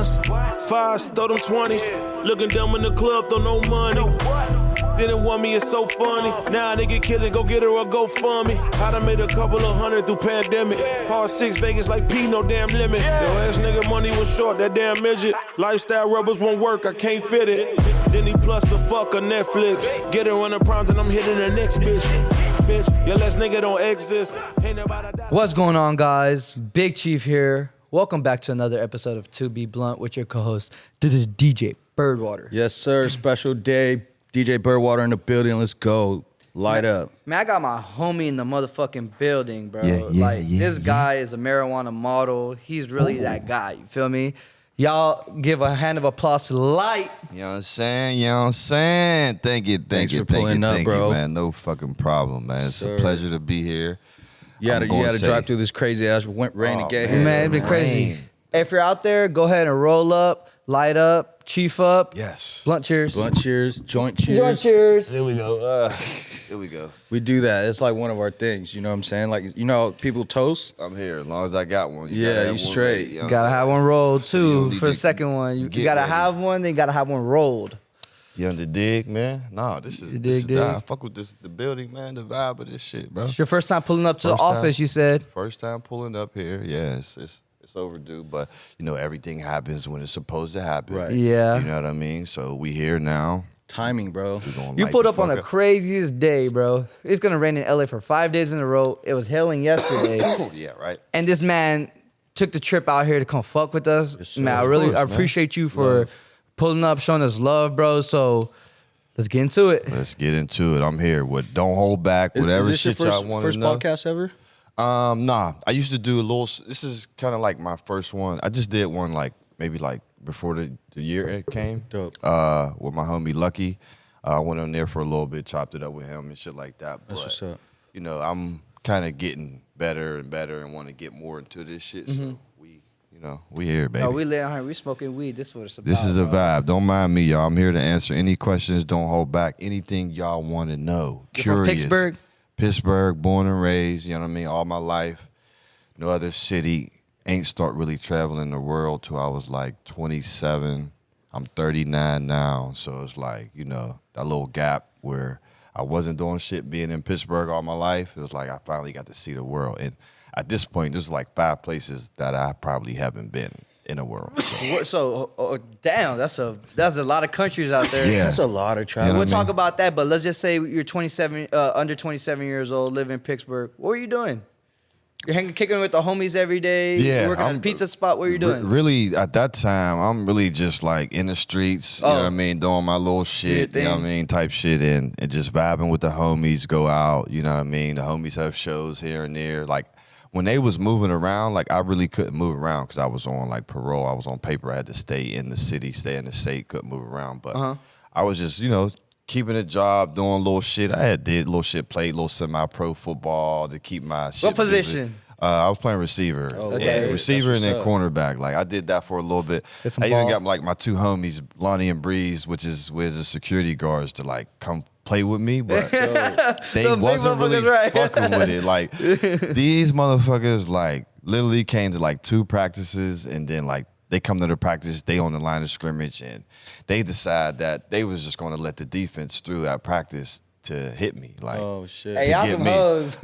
ones. Fives, throw them 20s. Looking dumb in the club, throw no money. Didn't want me, it's so funny. Now they get killed, go get her or go fund me. I done made a couple of hundred through pandemic. Hard 6 Vegas like P, no damn limit. Yo, ass nigga money was short, that damn midget. Lifestyle rubbers won't work, I can't fit it. Then he plus the fuck on Netflix. Get her on the primes and I'm hitting the next bitch. Bitch, your last nigga don't exist. Ain't nobody. What's going on, guys? Big Chief here. Welcome back to another episode of To Be Blunt with your co-host, DJ Birdwater. Yes, sir. Special day. DJ Birdwater in the building. Let's go. Light up. Man, I got my homie in the motherfucking building, bro. Yeah, This guy is a marijuana model. He's really that guy. You feel me? Y'all give a hand of applause to Light. You know what I'm saying? You know what I'm saying? Thank you, Thanks for pulling up, thank bro. you, man. No fucking problem, man. It's a pleasure to be here. You had to drive through this crazy ass rain to get here. Man, it's been crazy. If you're out there, go ahead and roll up, light up, chief up. Yes. Blunt cheers. Blunt cheers, joint cheers. Joint cheers. Here we go. Here we go. We do that. It's like one of our things. You know what I'm saying? Like, you know, people toast. I'm here as long as I got one. Yeah, you straight. You Gotta have one rolled too need for the to second one. You get gotta ready. have one, then you gotta have one rolled. You on the dig, man? Nah, this is I fuck with the building, man. The vibe of this shit, bro. It's your first time pulling up to the First time. office, you said. First time pulling up here. Yes, it's overdue, but you know everything happens when it's supposed to happen. Right. Yeah. You know what I mean? So we here now. Timing, bro. We gonna You light pulled the up on fuck the craziest day, bro. It's gonna rain in LA for 5 days in a row. It was hailing yesterday. Yeah, right. And this man took the trip out here to come fuck with us. Yes, sir. Man, I Of really course, I man. appreciate you for Love. pulling up, showing us love, bro. So let's get into it. Let's get into it. I'm here. Don't hold back. Whatever is this shit your y'all want to first know. podcast ever? Nah. I used to do a little. This is kind of like my first one. I just did one maybe before the year it came. Dope. With my homie Lucky. I went on there for a little bit, chopped it up with him and shit like that. That's what's up. You know, I'm kind of getting better and better and want to get more into this shit. So we here, baby. No, we lit on here. We smoking weed. This is what it's about. This is a bro. vibe. Don't mind me, y'all. I'm here to answer any questions. Don't hold back. Anything y'all want to know. You're from Pittsburgh? Pittsburgh, born and raised, you know what I mean? All my life. No other city. Ain't start really traveling the world till I was like 27. I'm 39 now. So it's like, you know, that little gap where I wasn't doing shit being in Pittsburgh all my life. It was like I finally got to see the world. And at this point, there's like 5 places that I probably haven't been in the world. So, damn, that's a lot of countries out there. Yeah. That's a lot of travel. You know We'll what I talk mean? about that, but let's just say you're 27, under 27 years old, live in Pittsburgh. What were you doing? You're kicking with the homies every day. Yeah, You're working at a I'm- pizza spot. What are you doing? Really, at that time, I'm really just like in the streets, you know what I mean, doing my little shit, your you know what I thing. mean, type shit, and just vibing with the homies, go out, you know what I mean. The homies have shows here and there. Like when they was moving around, like I really couldn't move around because I was on like parole. I was on paper. I had to stay in the city, stay in the state, couldn't move around. But I was just, you know, keeping a job, doing little shit. I did little shit, played little semi-pro football to keep my shit What busy. position? I was playing receiver. Okay. Yeah, receiver and That's then what's cornerback. Like I did that for a little bit. Get some I even ball. got like my 2 homies, Lonnie and Breeze, which is with the security guards, to like come play with me, but they The big wasn't really motherfuckers, right? fucking with it. Like these motherfuckers, like literally came to like 2 practices, and then like they come to the practice, they on the line of scrimmage, and they decide that they was just going to let the defense through at practice to hit me. Like, Oh, shit. Hey, to y'all get some me. hoes.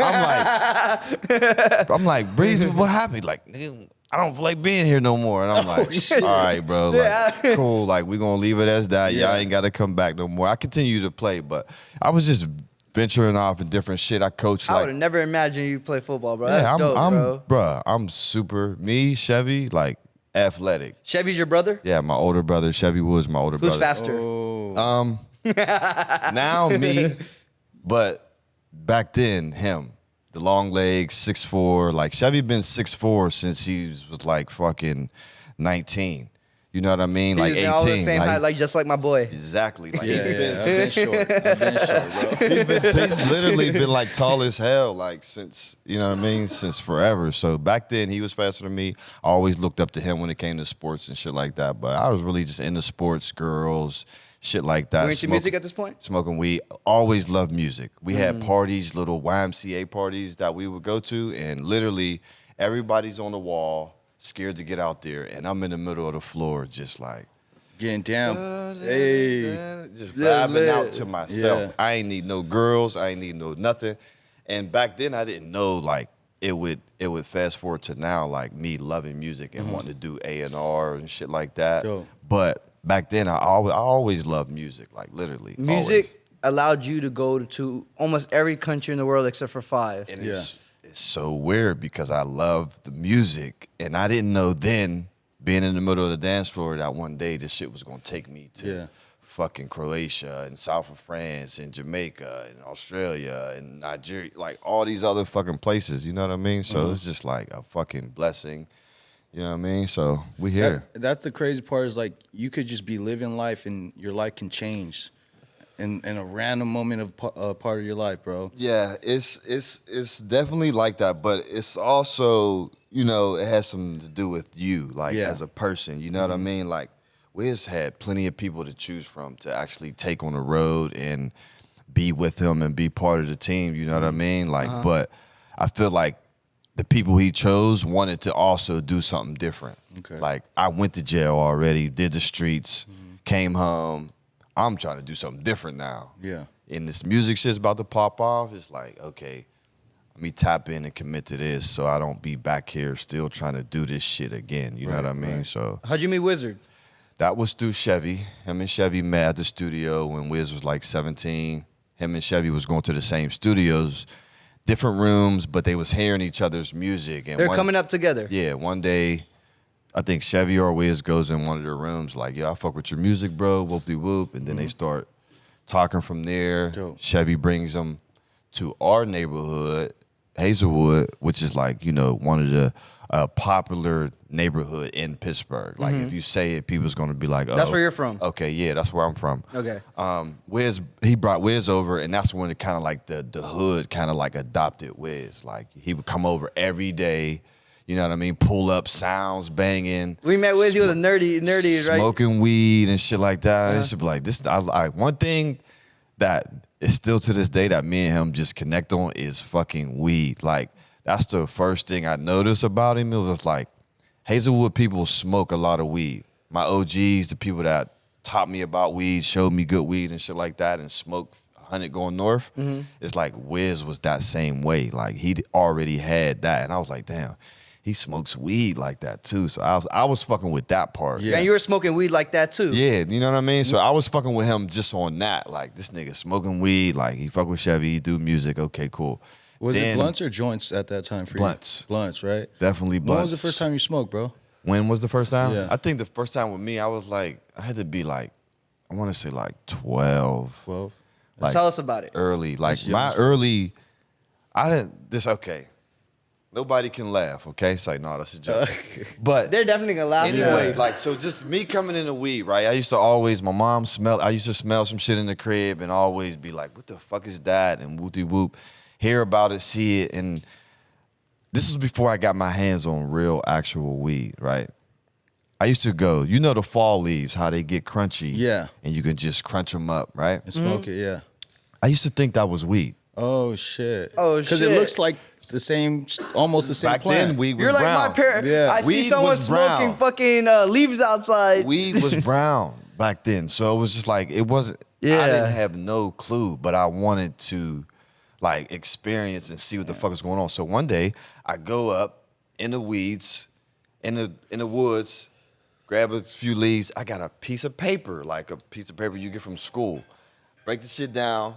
I'm like, Breeze, what happened? Like, nigga, I don't feel like being here no more. And I'm like, all right, bro. Like, cool. Like, we're going to leave it as that. Y'all ain't got to come back no more. I continue to play, but I was just venturing off in different shit. I coached I like, would have never imagined you play football, bro. yeah, That's dope, bro. bruh, I'm super, me, Chevy, like, athletic. Chevy's your brother? Yeah, my older brother, Chevy Woods, my older Who's brother. faster? Oh. Now me, but back then him. The long legs, 6'4". Like Chevy been 6'4" since he was like fucking 19. You know what I mean? Like He's 18. all the same like, height, like just like my boy. exactly. Like Yeah, he's been I've been short. I've been short, bro. he's literally been like tall as hell, like since, you know what I mean, since forever. So back then he was faster than me. I always looked up to him when it came to sports and shit like that. But I was really just into sports, girls, shit like that. You into music at this point? Smoking weed. Always loved music. We had parties, little YMCA parties that we would go to, and literally everybody's on the wall scared to get out there, and I'm in the middle of the floor, just like Getting down. Hey. just Yeah, vibing lit. out to myself. Yeah. I ain't need no girls. I ain't need no nothing. And back then, I didn't know like it would fast forward to now, like me loving music and wanting to do A&R and shit like that. Dope. But back then, I always loved music, like literally. Music allowed you to go to almost every country in the world except for 5. And it's so weird because I love the music, and I didn't know then, being in the middle of the dance floor, that one day this shit was gonna take me to fucking Croatia and south of France and Jamaica and Australia and Nigeria, like all these other fucking places. You know what I mean? So it's just like a fucking blessing. You know what I mean? So we here. That's the crazy part is like you could just be living life and your life can change in a random moment of part of your life, bro. Yeah, it's definitely like that, but it's also, you know, it has something to do with you, like as a person. You know what I mean? Like Wiz had plenty of people to choose from to actually take on the road and be with him and be part of the team. You know what I mean? Like, but I feel like the people he chose wanted to also do something different. Okay. Like I went to jail already, did the streets, came home. I'm trying to do something different now. Yeah. And this music shit's about to pop off. It's like, okay, let me tap in and commit to this so I don't be back here still trying to do this shit again. You know what I mean? So How'd you meet Wizard? that was through Chevy. Him and Chevy met at the studio when Wiz was like 17. Him and Chevy was going to the same studios, different rooms, but they was hearing each other's music. And They're coming up together. Yeah, one day, I think Chevy or Wiz goes in one of their rooms like, yo, I fuck with your music, bro, whoop-de-whoop. And then they start talking from there. Dope. Chevy brings them to our neighborhood, Hazelwood, which is like, you know, one of the popular neighborhood in Pittsburgh. Like if you say it, people's gonna be like, oh. That's where you're from. Okay, yeah, that's where I'm from. Okay. He brought Wiz over, and that's when it kind of like the hood kind of like adopted Wiz. Like he would come over every day, you know what I mean? Pull up, sounds banging. We met Wiz, he was a nerdy, right? Smoking weed and shit like that. It should be like this. One thing that is still to this day that me and him just connect on is fucking weed. Like that's the first thing I noticed about him. It was like Hazelwood people smoke a lot of weed. My OGs, the people that taught me about weed, showed me good weed and shit like that, and smoked 100 going north. It's like Wiz was that same way. Like he already had that, and I was like, damn, he smokes weed like that too. So I was fucking with that part. Yeah. And you were smoking weed like that too. Yeah, you know what I mean? So I was fucking with him just on that. Like, this nigga smoking weed. Like, he fuck with Chevy. He do music. Okay, cool. Was Then- it blunts or joints at that time for Blunts. you? Blunts, right? Definitely When blunts. was the first time you smoked, bro? When was the first time? Yeah. I think the first time with me, I was like, I had to be like, I want to say like 12. 12. Like, Tell us about it. early. Like, That's my young. early, okay. Nobody can laugh, okay? It's like, no, that's a joke. But They're definitely gonna laugh. anyway, like, so just me coming in the weed, right? I used to smell some shit in the crib and always be like, what the fuck is that? And whoop-de-whoop. Hear about it, see it. And this was before I got my hands on real, actual weed, right? I used to go, you know the fall leaves, how they get crunchy. Yeah. And you can just crunch them up, right? And smoke it, yeah. I used to think that was weed. Oh, shit. Oh, Because shit. it looks like the same, almost the same Back plant. then, weed was You're like brown. my parent. Yeah. I see Weed someone was brown. smoking fucking leaves outside. Weed was brown back then. So it was just like, it wasn't, I Yeah. didn't have no clue, but I wanted to like experience and see what the fuck is going on. So one day I go up in the weeds, in the woods, grab a few leaves. I got a piece of paper, like a piece of paper you get from school. Break the shit down.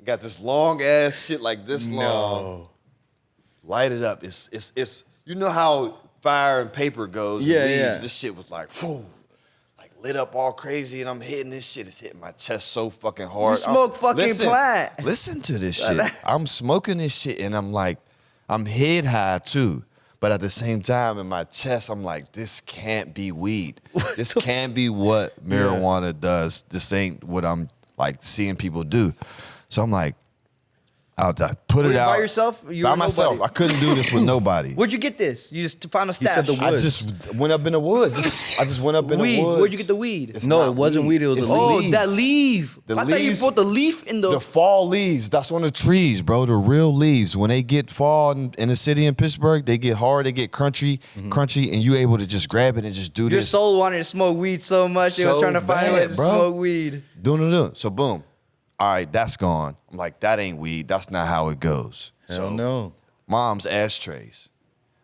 Got this long ass shit like this long. Light it up. It's you know how fire and paper goes. Yeah, and leaves. yeah. This shit was like, phew, like lit up all crazy, and I'm hitting this shit. It's hitting my chest so fucking hard. You smoke fucking listen, plant. Listen to this shit. I'm smoking this shit, and I'm like, I'm head high too. But at the same time, in my chest, I'm like, this can't be weed. This can't be what marijuana does. This ain't what I'm like seeing people do. So I'm like, I'll put Were it you out by yourself? You by were myself. nobody? I couldn't do this with nobody. Where'd you get this? You just found a stash. said the I woods. just went up in the woods. I just went up in weed. the woods. Where'd you get the weed? It's No, not it wasn't weed, it was It's a leaf. Oh, leaves. that leaf. The I thought you leaves- put the leaf in The fall leaves, that's on the trees, bro. The real leaves. When they get fall in the city in Pittsburgh, they get hard, they get crunchy, and you able to just grab it and just do Your this. soul wanted to smoke weed so much, it was So trying to find ways bad, to bro. smoke weed. Doing. So boom. All right, that's gone. I'm like, that ain't weed. That's not how it goes. Hell So no. mom's ashtrays.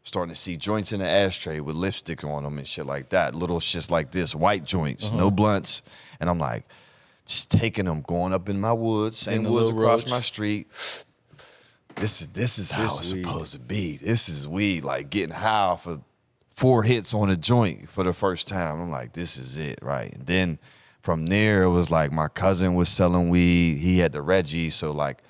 Starting to see joints in the ashtray with lipstick on them and shit like that. Little shits like this, white joints, no blunts. And I'm like, just taking them, going up in my woods, same the woods little across roach. my street. This is how This it's weed. supposed to be. This is weed, like getting high for 4 hits on a joint for the first time. I'm like, this is it, right? And then from there, it was like my cousin was selling weed. He had the Reggie, so like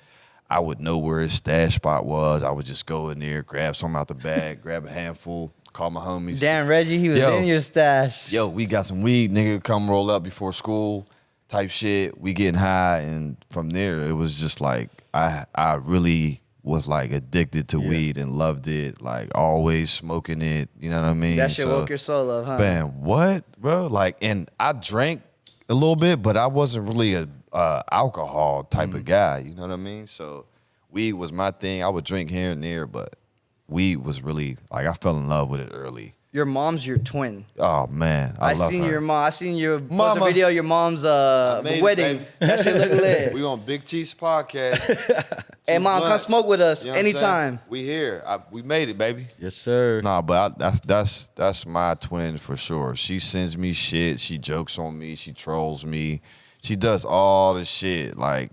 I would know where his stash spot was. I would just go in there, grab some out the bag, grab a handful, call my homies. Damn, Reggie, he was Yo. in your stash. Yo, we got some weed, nigga, come roll up before school type shit. We getting high, and from there, it was just like, I really was like addicted to weed and loved it, like always smoking it, you know what I mean? That shit So, woke your soul up, huh? Man, what, bro? Like, and I drank a little bit, but I wasn't really a alcohol type of guy, you know what I mean? So weed was my thing. I would drink here and there, but weed was really, like, I fell in love with it early. Your mom's your twin. Oh, man, I love seen her. your mom. I seen your post a Mama. video of your mom's made it, wedding. baby. That shit look lit. We on Big T's podcast. Hey, mom, come Blunt. smoke with us You know what I'm saying? anytime. We here. We made it, baby. Yes, sir. Nah, but that's my twin for sure. She sends me shit. She jokes on me. She trolls me. She does all the shit like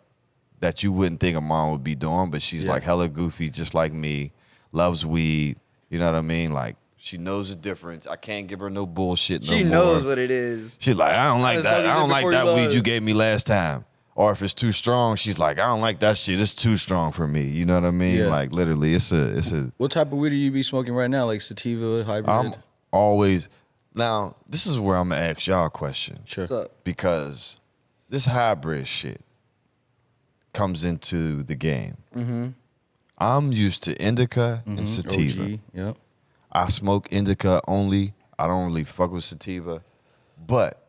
that you wouldn't think a mom would be doing. But she's like hella goofy, just like me. Loves weed. You know what I mean? Like she knows the difference. I can't give her no bullshit no more. She knows what it is. She's like, I don't like was that. smoking I don't it like before that you weed love. you gave me last time. Or if it's too strong, she's like, I don't like that shit. It's too strong for me. You know what I mean? Yeah. Like literally, it's a. What type of weed do you be smoking right now? Like sativa, hybrid? I'm always now. This is where I'm gonna ask y'all a question. Sure. What's up? Because this hybrid shit comes into the game. Mm-hmm. I'm used to indica and sativa. OG. Yep. I smoke indica only. I don't really fuck with sativa. But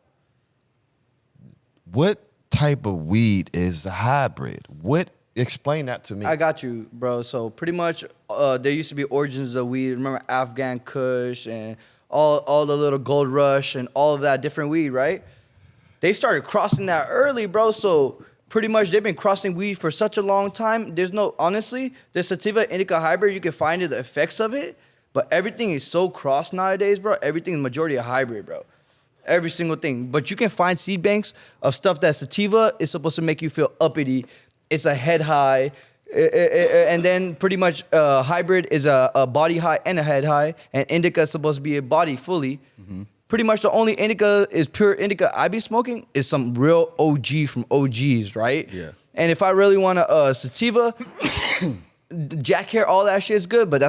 what type of weed is a hybrid? Explain that to me. I got you, bro. So pretty much, there used to be origins of weed. Remember Afghan Kush and all the little Gold Rush and all of that different weed, right? They started crossing that early, bro. So pretty much they've been crossing weed for such a long time. Honestly, the sativa indica hybrid, you can find the effects of it, but everything is so crossed nowadays, bro. Everything is majority a hybrid, bro. Every single thing. But you can find seed banks of stuff that sativa is supposed to make you feel uppity. It's a head high. And then pretty much hybrid is a body high and a head high. And indica is supposed to be a body fully. Mm-hmm. Pretty much the only indica is pure indica I be smoking is some real OG from OGs, right? Yeah. And if I really want a sativa, jack hair, all that shit is good, but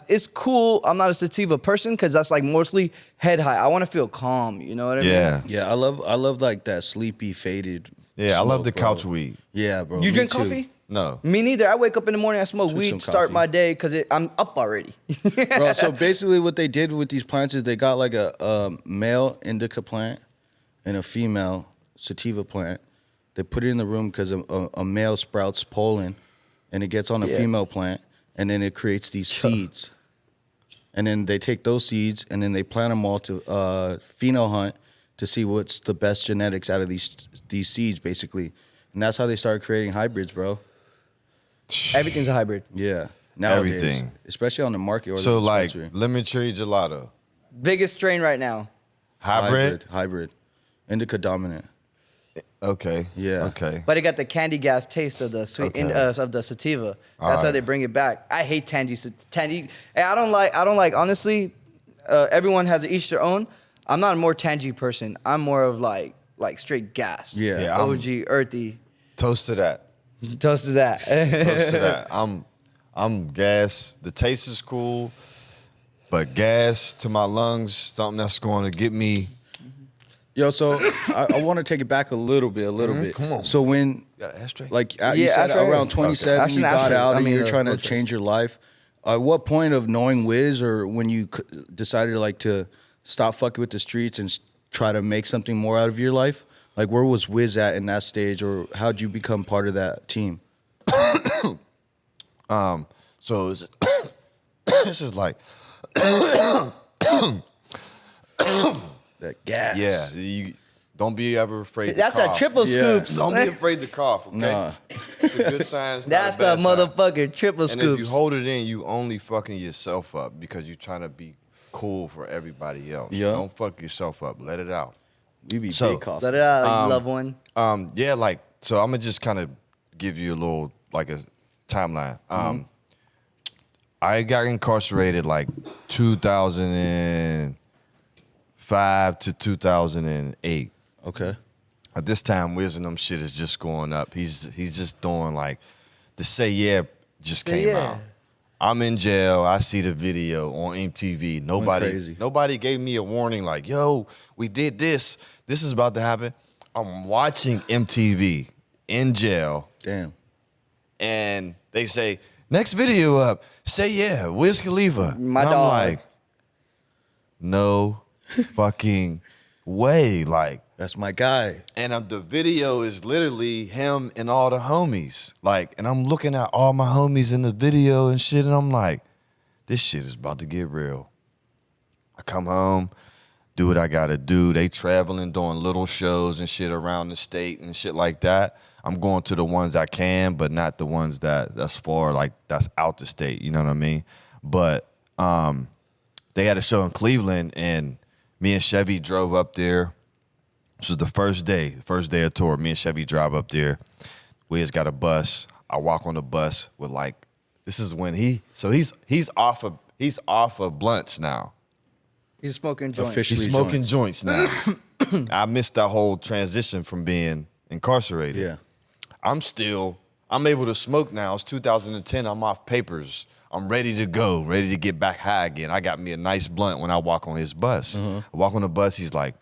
it's cool. I'm not a sativa person because that's like mostly head high. I want to feel calm, you know what I mean? yeah. Yeah, I love like that sleepy, faded. Yeah, I love the smoke, bro. couch weed. Yeah, bro. You me drink too. coffee? No. Me neither. I wake up in the morning, I smoke Drink weed, some start coffee. my day because I'm up already. Bro, so basically what they did with these plants is they got like a male indica plant and a female sativa plant. They put it in the room because a male sprouts pollen and it gets on a Yeah. female plant and then it creates these seeds. And then they take those seeds and then they plant them all to pheno hunt to see what's the best genetics out of these seeds, basically. And that's how they started creating hybrids, bro. Everything's a hybrid. Yeah. Nowadays, Everything. especially on the market. Or So the like dispensary. lemon tree gelato, Biggest strain right now. hybrid. Hybrid. Indica dominant. Okay. Yeah. Okay. But it got the candy gas taste of the sweet Okay. of the sativa. That's how Alright. they bring it back. I hate tangy. And I don't like. Honestly, everyone has each their own. I'm not a more tangy person. I'm more of like straight gas. Yeah. Yeah, I'm- OG earthy. Toast to that. Toast to that. Toast to that. I'm gas. The taste is cool, but gas to my lungs, something that's going to get me Yo, so I want to take it back a little bit. Come on. So when, You got an ashtray? like you Yeah, said, ashtray. around 27, That's you an got ashtray. out I and mean, you're trying to roaches. change your life. At what point of knowing Wiz, or when you decided like to stop fucking with the streets and try to make something more out of your life? Like, where was Wiz at in that stage, or how'd you become part of that team? So this is like, That gas. yeah, you don't be ever afraid That's to cough. a triple Yeah. scoops. Don't be afraid to cough, okay? Nah. It's a good sign. It's not That's a the bad sign. motherfucking triple And scoops. if you hold it in, you only fucking yourself up because you're trying to be cool for everybody else. Yeah. Don't fuck yourself up. Let it out. We be So- big coffee. Let it out, loved one. Yeah, like, so I'm gonna just kind of give you a little, like, a timeline. I got incarcerated like 2005 to 2008. Okay. At this time, Wiz and them shit is just going up. He's just doing like the Say Yeah just Say came Yeah. out. I'm in jail. I see the video on MTV. crazy. Nobody gave me a warning like, yo, we did this. This is about to happen. I'm watching MTV in jail, Damn. and they say, next video up, Say Yeah, Wiz Khalifa. My and dog. I'm like, no fucking way. Like, That's my guy. and the video is literally him and all the homies. Like, and I'm looking at all my homies in the video and shit, and I'm like, this shit is about to get real. I come home, do what I gotta do. They traveling, doing little shows and shit around the state and shit like that. I'm going to the ones I can, but not the ones that's far, like that's out the state. You know what I mean? But they had a show in Cleveland, and me and Chevy drove up there. This was the first day of tour. Me and Chevy drive up there. Wiz got a bus. I walk on the bus with like, this is when he's off of blunts now. He's smoking joints. Officially. He's smoking joints now. I missed that whole transition from being incarcerated. Yeah. I'm able to smoke now. It's 2010. I'm off papers. I'm ready to go, ready to get back high again. I got me a nice blunt when I walk on his bus. I walk on the bus, he's like,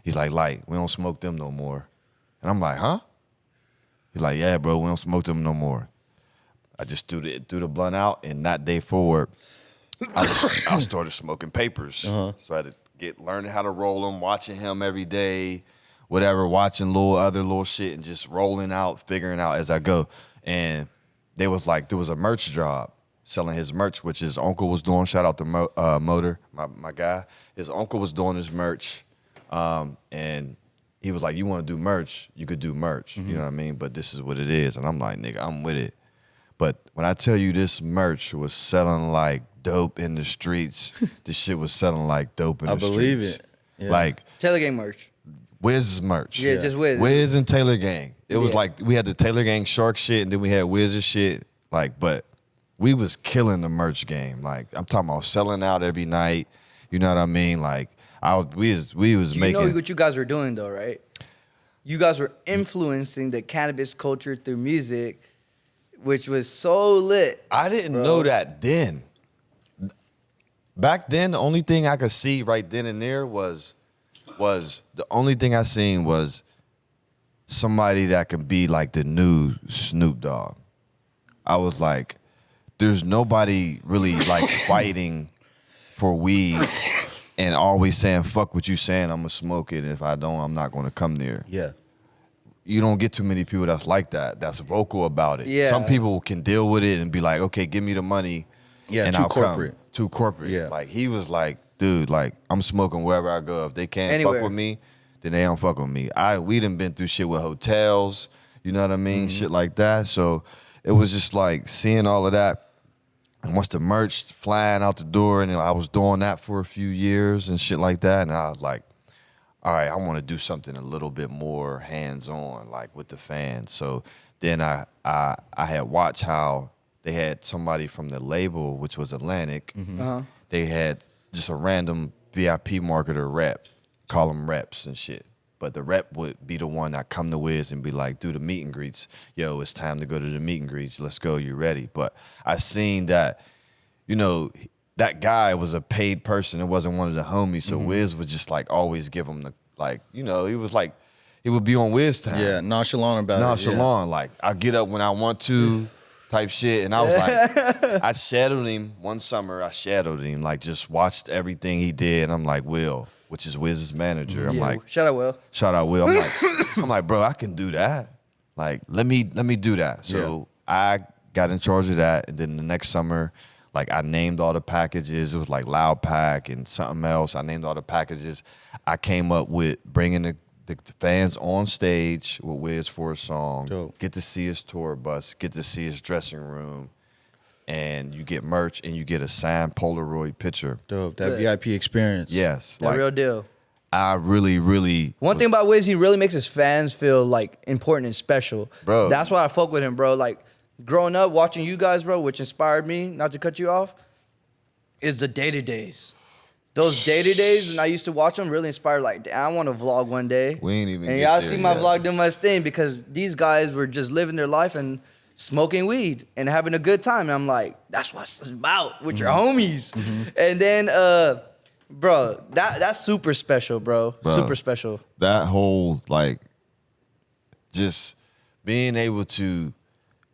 light, we don't smoke them no more. And I'm like, huh? He's like, yeah, bro, we don't smoke them no more. I just threw the blunt out, and that day forward, I started smoking papers. So I had to learning how to roll them, watching him every day, whatever, watching other little shit and just rolling out, figuring out as I go. And there was a merch job selling his merch, which his uncle was doing. Shout out to Motor, my guy. His uncle was doing his merch. And he was like, you want to do merch? You could do merch. You know what I mean? But this is what it is. And I'm like, nigga, I'm with it. But when I tell you this merch was selling like dope in the streets, this shit was selling like dope in the streets. I believe it. Yeah. Like Taylor Gang merch. Wiz's merch. Yeah, just Wiz. Wiz and Taylor Gang. It was Yeah. like we had the Taylor Gang Shark shit, and then we had Wiz's shit. Like, but we was killing the merch game. Like, I'm talking about selling out every night. You know what I mean? Like, we was You making. know what you guys were doing though, right? You guys were influencing the cannabis culture through music, which was so lit. I didn't bro. know that then. Back then, the only thing I could see right then and there was the only thing I seen was somebody that could be like the new Snoop Dogg. I was like, there's nobody really like fighting for weed and always saying, fuck what you saying, I'm gonna smoke it. And if I don't, I'm not gonna come there. Yeah. You don't get too many people that's like that, that's vocal about it. Yeah. Some people can deal with it and be like, okay, give me the money. Yeah, and too I'll come. corporate. Too corporate. Yeah. Like, he was like, dude, like, I'm smoking wherever I go. If they can't Anywhere. fuck with me, then they don't fuck with me. We done been through shit with hotels, you know what I mean? Shit like that. So it was just like seeing all of that. And once the merch flying out the door, and I was doing that for a few years and shit like that, and I was like, all right, I want to do something a little bit more hands-on, like with the fans. So then I had watched how they had somebody from the label, which was Atlantic. They had just a random VIP marketer rep, call them reps and shit. But the rep would be the one that come to Wiz and be like, do the meet and greets. Yo, it's time to go to the meet and greets. Let's go, you ready? But I seen that, you know, that guy was a paid person. It wasn't one of the homies. So Wiz would just like always give him Like, you know, he would be on Wiz time. Yeah, nonchalant about it. Nonchalant. Like, I get up when I want to type shit. And I was like, I shadowed him one summer. Like, just watched everything he did. And I'm like, Will, which is Wiz's manager. I'm like, shout out Will. Shout out Will. I'm like, bro, I can do that. Like, let me do that. So I got in charge of that. And then the next summer, like, I named all the packages. It was like Loud Pack and something else. I named all the packages. I came up with bringing the fans on stage with Wiz for a song. Dope. Get to see his tour bus. Get to see his dressing room. And you get merch and you get a signed Polaroid picture. Dope. That VIP experience. Yes. The real deal. I really, really... One thing about Wiz, he really makes his fans feel, like, important and special. Bro. That's why I fuck with him, bro. Like, growing up, watching you guys, bro, which inspired me, not to cut you off, is the day-to-days. Those day-to-days, when I used to watch them, really inspired, like, damn, I want to vlog one day. We ain't even And get y'all there see my yet. vlog doing my thing because these guys were just living their life and smoking weed and having a good time. And I'm like, that's what it's about with your homies. And then, bro, that's super special, bro. Super special. That whole, like, just being able to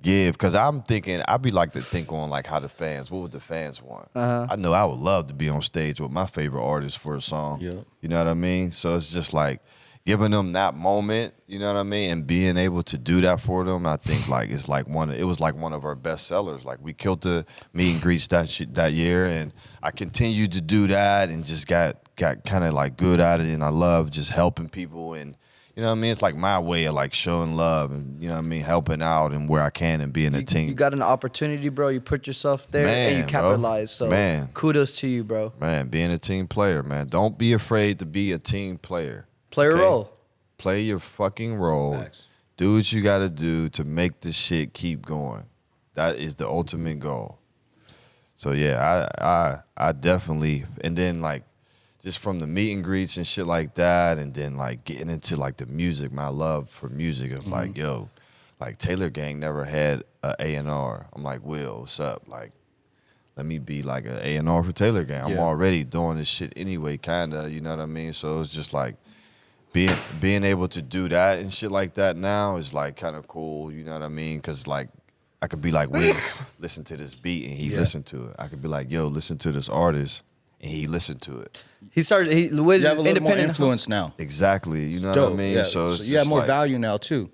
give, because I'm thinking, I'd be like to think on, like, how what would the fans want? I know I would love to be on stage with my favorite artist for a song. Yeah. You know what I mean? So it's just like giving them that moment, you know what I mean? And being able to do that for them, I think, like, it was like one of our best sellers. Like, we killed the meet and greets that year, and I continued to do that and just got kind of, like, good at it, and I love just helping people, and you know what I mean? It's like my way of, like, showing love and, you know what I mean, helping out and where I can and being a team. You got an opportunity, bro. You put yourself there and you Man, capitalize. bro. So Man. kudos to you, bro. Man, being a team player, man. Don't be afraid to be a team player. Play a role. Play your fucking role. Facts. Do what you got to do to make this shit keep going. That is the ultimate goal. So, yeah, I definitely, and then, like, just from the meet and greets and shit like that, and then, like, getting into, like, the music, my love for music is like, yo, like, Taylor Gang never had a A&R. I'm like, Will, what's up? Like, let me be like an A&R for Taylor Gang. I'm already doing this shit anyway, kind of, you know what I mean? So it's just like being able to do that and shit like that now is, like, kind of cool, you know what I mean? Because, like, I could be like, Will, listen to this beat, and he listened to it. I could be like, yo, listen to this artist, and he listened to it. Wiz You is have a little more independent. influence now. Exactly, you know Dope. what I mean? Yeah. So it's you have just more like value now too.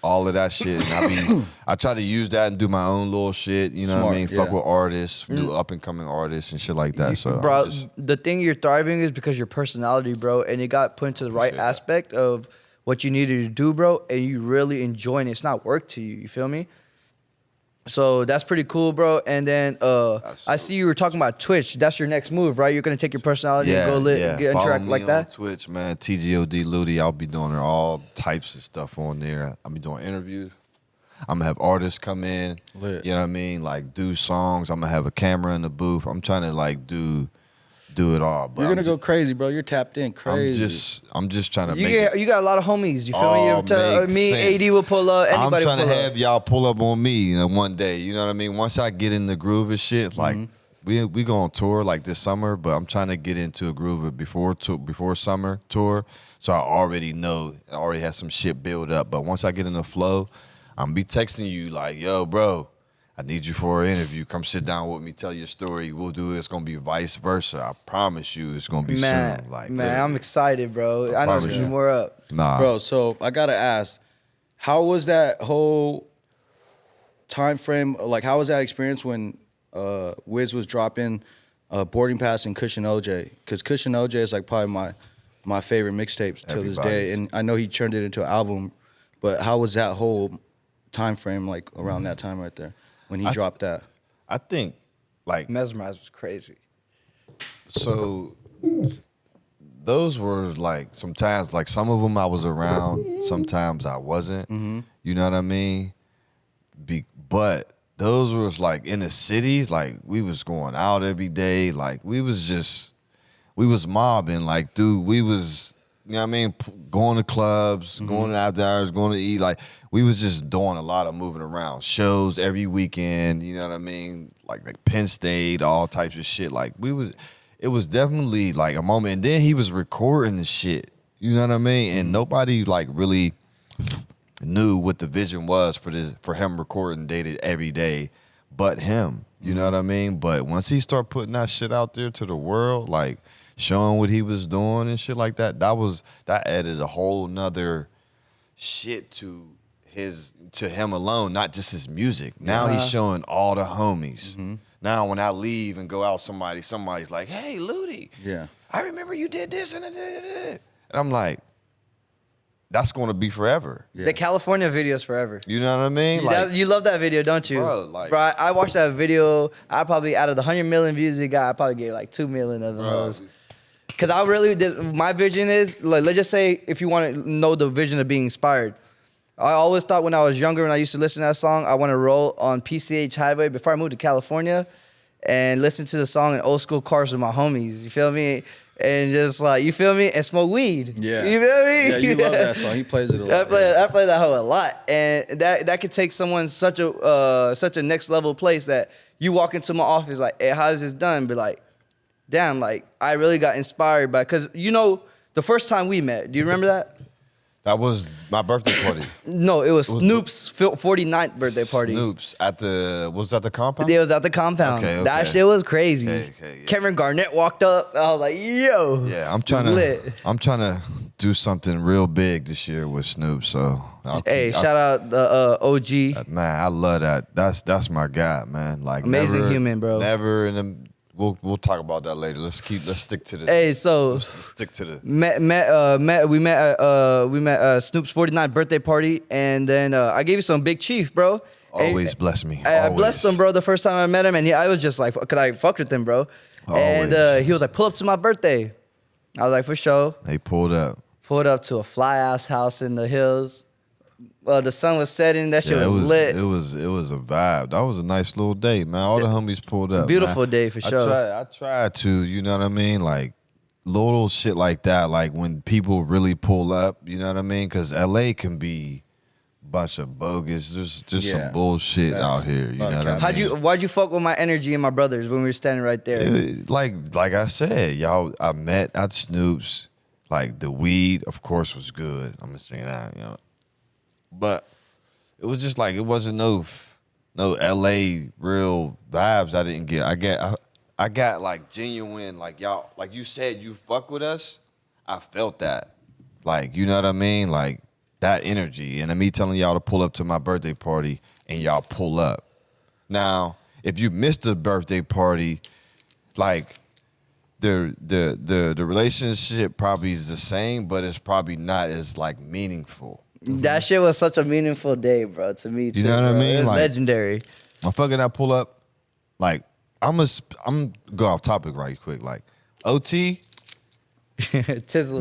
all of that shit. And I try to use that and do my own little shit. You know what Smart, I mean? Fuck yeah. with artists, new up and coming artists and shit like that. So Bro, I'm just- the thing you're thriving is because your personality, bro, and it got put into the right aspect of what you needed to do, bro, and you really enjoying it. It's not work to you. You feel me? So that's pretty cool, bro. And then I see you were talking about Twitch. That's your next move, right? You're gonna take your personality and go get Follow interact me like on that. Twitch, man. TGOD Ludi. I'll be doing all types of stuff on there. I'll be doing interviews. I'm gonna have artists come in. Lit. You know what I mean? Like, do songs. I'm gonna have a camera in the booth. I'm trying to, like, do it all. But You're gonna go crazy, bro. You're tapped in crazy. I'm just trying to You make it. you got a lot of homies. You feel me? all make Me, sense. AD will pull up. I'm Anybody trying will to pull have up. y'all pull up on me, you know, one day. You know what I mean? Once I get in the groove of shit, like, we go on tour like this summer, but I'm trying to get into a groove of before summer tour, so I already know, I already have some shit built up. But once I get in the flow, I'm be texting you like, yo, bro, I need you for an interview. Come sit down with me, tell your story. We'll do it. It's gonna be vice versa. I promise you, it's gonna be Man, soon. Like, I'm literally. excited, bro. I know it's promise gonna be you. more up. Nah, Bro, so I gotta ask, how was that whole time frame? Like, how was that experience when Wiz was dropping Boarding Pass and Cushion OJ? Because Cushion OJ is like probably my favorite mixtapes till this day, Everybody's. and I know he turned it into an album. But how was that whole time frame like around that time right there when he dropped that? I think, like, Mesmerize was crazy. so those were, like, sometimes, like, some of them I was around, sometimes I wasn't. You know what I mean? But those was, like, in the cities, like, we was going out every day. Like, we was mobbing. Like, dude, we was, you know what I mean, going to clubs, going out there, going to eat. Like, we was just doing a lot of moving around. Shows every weekend, you know what I mean? Like Penn State, all types of shit. Like, it was definitely, like, a moment. And then he was recording the shit You know what I mean? And nobody like really knew what the vision was for him recording dated every day, but him. You know what I mean? But once he started putting that shit out there to the world, like showing what he was doing and shit like that, that added a whole nother shit to him alone, not just his music. Now he's showing all the homies. Now when I leave and go out, somebody's like, "Hey, Ludi, I remember you did this and I'm like, that's going to be forever. The California video is forever. You know what I mean? Like, you love that video, don't you? Bro, I watched that video. I probably, out of the 100 million views it got, I probably gave like 2 million of those. Because I really did, my vision is, like, let's just say, if you want to know the vision of being inspired, I always thought when I was younger, when I used to listen to that song, I want to roll on PCH Highway before I moved to California and listen to the song in old school cars with my homies. You feel me? And just like, you feel me? And smoke weed. Yeah. You feel me? Yeah, you love that song. He plays it a lot. I play that hoe a lot. And that could take someone such a next level place that you walk into my office like, hey, how is this done? Be like, damn, like, I really got inspired by, because, you know, the first time we met, do you remember that? that was my birthday party. No, it was Snoop's 49th birthday party. Snoop's was that the compound? It was at the compound. Okay. That shit was crazy. Yeah. Kevin Garnett walked up. I was like, yo. Yeah, I'm trying to do something real big this year with Snoop. So shout out the OG. Man, I love that. That's my guy, man. Like amazing human, bro. Never in the. We'll talk about that later. Let's stick to the. Hey, so let's stick to the. We met Snoop's 49th birthday party, and then I gave you some Big Chief, bro. Always bless me. I blessed him, bro, the first time I met him, and I was just like, could I fuck with him, bro? Always. And he was like, pull up to my birthday. I was like, for sure. They pulled up. Pulled up to a fly ass house in the hills. The sun was setting. That shit was lit. It was a vibe. That was a nice little day, man. All the homies pulled up. Beautiful man. day for sure. I tried to, you know what I mean? Like little shit like that. Like when people really pull up, you know what I mean? Because LA can be a bunch of bogus. There's just some bullshit out here. You know what I mean? Why'd you fuck with my energy and my brothers when we were standing right there? Like I said, y'all. I met at Snoop's. Like the weed, of course, was good. I'm gonna say that, you know. But it was just like it wasn't no LA real vibes I didn't get. I got like genuine, like y'all, like you said, you fuck with us. I felt that. Like, you know what I mean? Like that energy. And me telling y'all to pull up to my birthday party and y'all pull up. Now, if you missed the birthday party, like the relationship probably is the same, but it's probably not as like meaningful. That shit was such a meaningful day, bro, to me too. You know what I mean? It was like, legendary. Motherfucker, I pull up, like I'm go off topic right quick. Like OT, Tizzle.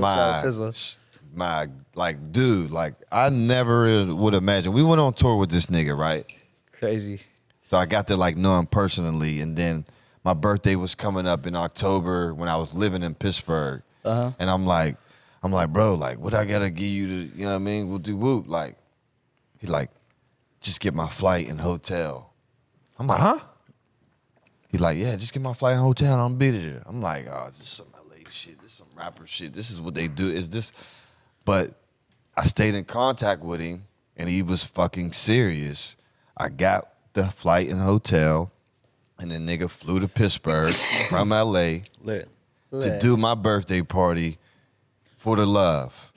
my like dude, like I never would imagine. We went on tour with this nigga, right? Crazy. So I got to like know him personally, and then my birthday was coming up in October when I was living in Pittsburgh, and I'm like, bro, like, what I gotta give you to, you know what I mean? We'll do whoop. Like, he like, just get my flight and hotel. I'm like, huh? He like, yeah, just get my flight and hotel and I'll be there. I'm like, oh, this is some LA shit. This is some rapper shit. This is what they do. Is this? But I stayed in contact with him and he was fucking serious. I got the flight and hotel and the nigga flew to Pittsburgh from LA to do my birthday party. For the love.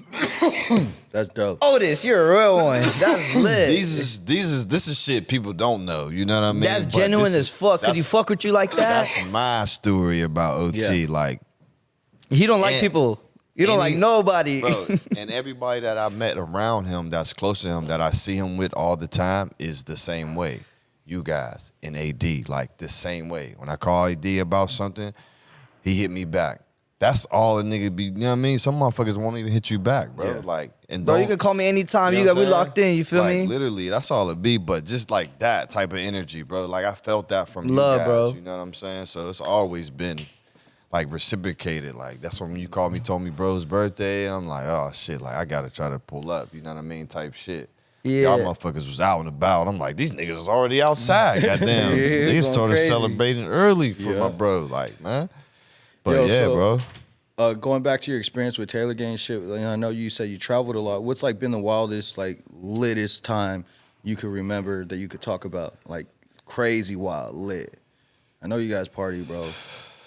That's dope. Otis, you're a real one. That's lit. This is shit people don't know. You know what I mean? That's genuine as fuck. Could he fuck with you like that? That's my story about OT. Yeah. Like he don't like people. He don't like nobody. Bro, and everybody that I met around him that's close to him that I see him with all the time is the same way. You guys in AD, like the same way. When I call AD about something, he hit me back. That's all a nigga be, you know what I mean? Some motherfuckers won't even hit you back, bro. Yeah. Like, and Bro, you can call me anytime. We locked in, you feel me? Literally, that's all it be. But just like that type of energy, bro. Like I felt that from Love, you guys, bro. you know what I'm saying? So it's always been like reciprocated. Like that's when you called me, told me bro's birthday, and I'm like, oh shit, like I gotta try to pull up, you know what I mean? Type shit. Yeah. Y'all motherfuckers was out and about. I'm like, these niggas is already outside. Goddamn. Yeah, They started crazy. celebrating early for my bro, like, man. But Yo, so, bro. going back to your experience with Taylor Gang shit, like, I know you said you traveled a lot. What's like been the wildest, like littest time you could remember that you could talk about? Like crazy wild lit. I know you guys party, bro.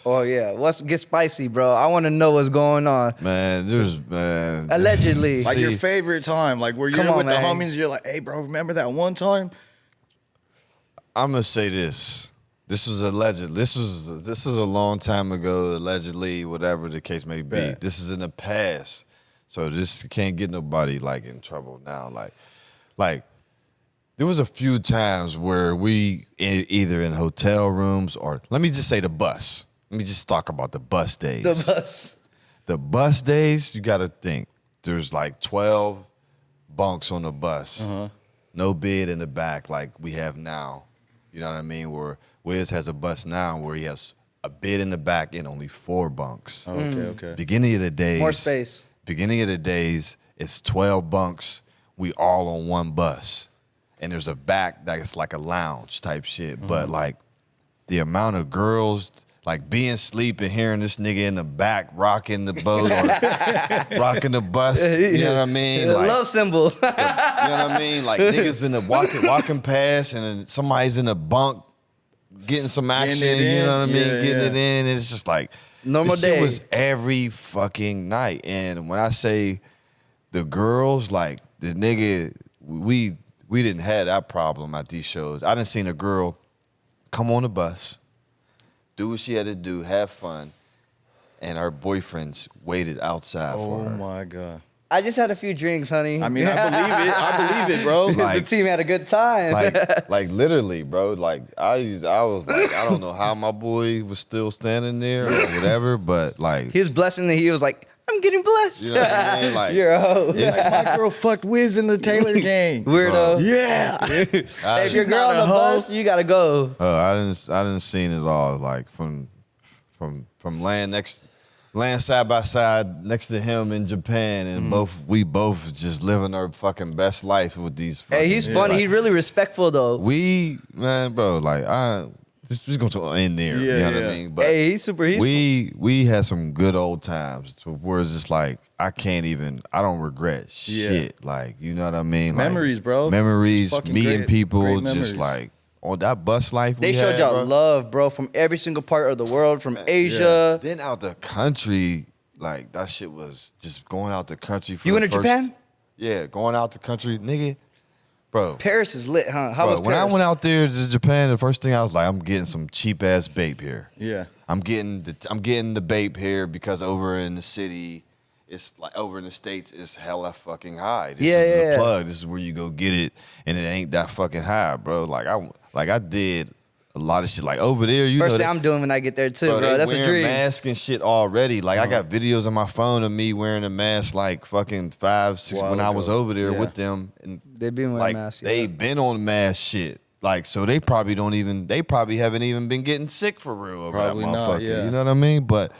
Oh yeah, get spicy, bro. I want to know what's going on. Man, man. Allegedly, Like your favorite time, like where you're with the homies, you're like, hey, bro, remember that one time? I'm gonna say this. This was alleged. This is a long time ago, allegedly, whatever the case may be. Bet. This is in the past, so this can't get nobody like in trouble now. Like there was a few times where we either in hotel rooms or let me just say the bus. Let me just talk about the bus days. the bus. The bus days, you got to think. There's like 12 bunks on the bus. No bed in the back like we have now. You know what I mean? Where Wiz has a bus now where he has a bed in the back and only 4 bunks. Okay. Beginning of the days. More space. Beginning of the days, it's 12 bunks. We all on one bus. And there's a back that's like a lounge type shit. But like the amount of girls like being asleep and hearing this nigga in the back rocking the boat or rocking the bus. You know what I mean? Like, love symbol. you know what I mean? Like niggas in the walking past and then somebody's in the bunk getting some action. You know what I mean? Getting it in. It's just like Normal this shit day. was every fucking night. And when I say the girls, like the nigga, we didn't have that problem at these shows. I done seen a girl come on the bus, do what she had to do, have fun, and her boyfriends waited outside for her. Oh my God. I just had a few drinks, honey. I mean, I believe it, bro. the team had a good time. like literally, bro. Like I was like, I don't know how my boy was still standing there or whatever, but like he was blessing that he was like, I'm getting blessed. you know what I mean? Like You're a hoe. My girl fucked Wiz in the Taylor Gang. Weirdo. Yeah. Hey, if you're a girl not on a the hoe. bus, you gotta go. I didn't seen it all. Like from laying side by side next to him in Japan, and we both just living our fucking best life with these. Hey, he's funny. Like, He's really respectful though. man, bro. Like this going to end there. You know what I mean? But Hey, he's super. we had some good old times. Where it's just like I don't regret shit. Like you know what I mean? Like, Memories, bro. Memories, Just fucking meeting great people, memories. just like on that bus life. They we showed had, y'all bro. love, bro, from every single part of the world, from Asia. Then out the country, like that shit was just going out the country. For You the went to first- Japan? Yeah, going out the country, nigga. Bro, Paris is lit, huh? How bro, was when Paris? I went out there to Japan, the first thing I was like, I'm getting some cheap ass vape here. Yeah. I'm getting the vape here because over in the city, it's like over in the States, it's hella fucking high. This is the plug. This is where you go get it, and it ain't that fucking high, bro. Like I did a lot of shit. Like over there, you First know, thing I'm doing when I get there too, bro. they That's a wearing dream. masks and shit already. Like I got videos on my phone of me wearing a mask like fucking 5, 6 While when I was ago. over there Yeah. with them. And They been wearing like masks. they yeah. been on mask shit. Like so they probably haven't even been getting sick for real over Probably that not, motherfucker. yeah. You know what I mean? But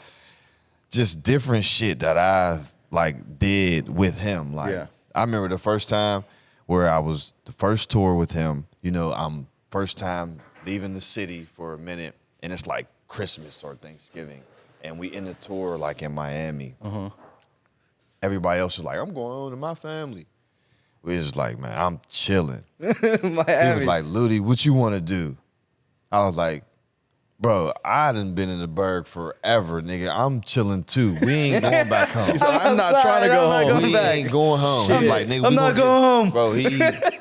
just different shit that I like did with him. Like Yeah. I remember the first time where I was the first tour with him. You know, I'm first time leaving the city for a minute, and it's like Christmas or Thanksgiving, and we in the tour like in Miami. Everybody else is like, I'm going home to my family. We was like, man, I'm chilling. He was like, Ludi, what you want to do? I was like, bro, I done been in the burg forever, nigga. I'm chilling too. We ain't going back home. I'm not trying to go I'm not home. going We back. ain't going home. I'm like, nigga, I'm we not gonna going home. bro.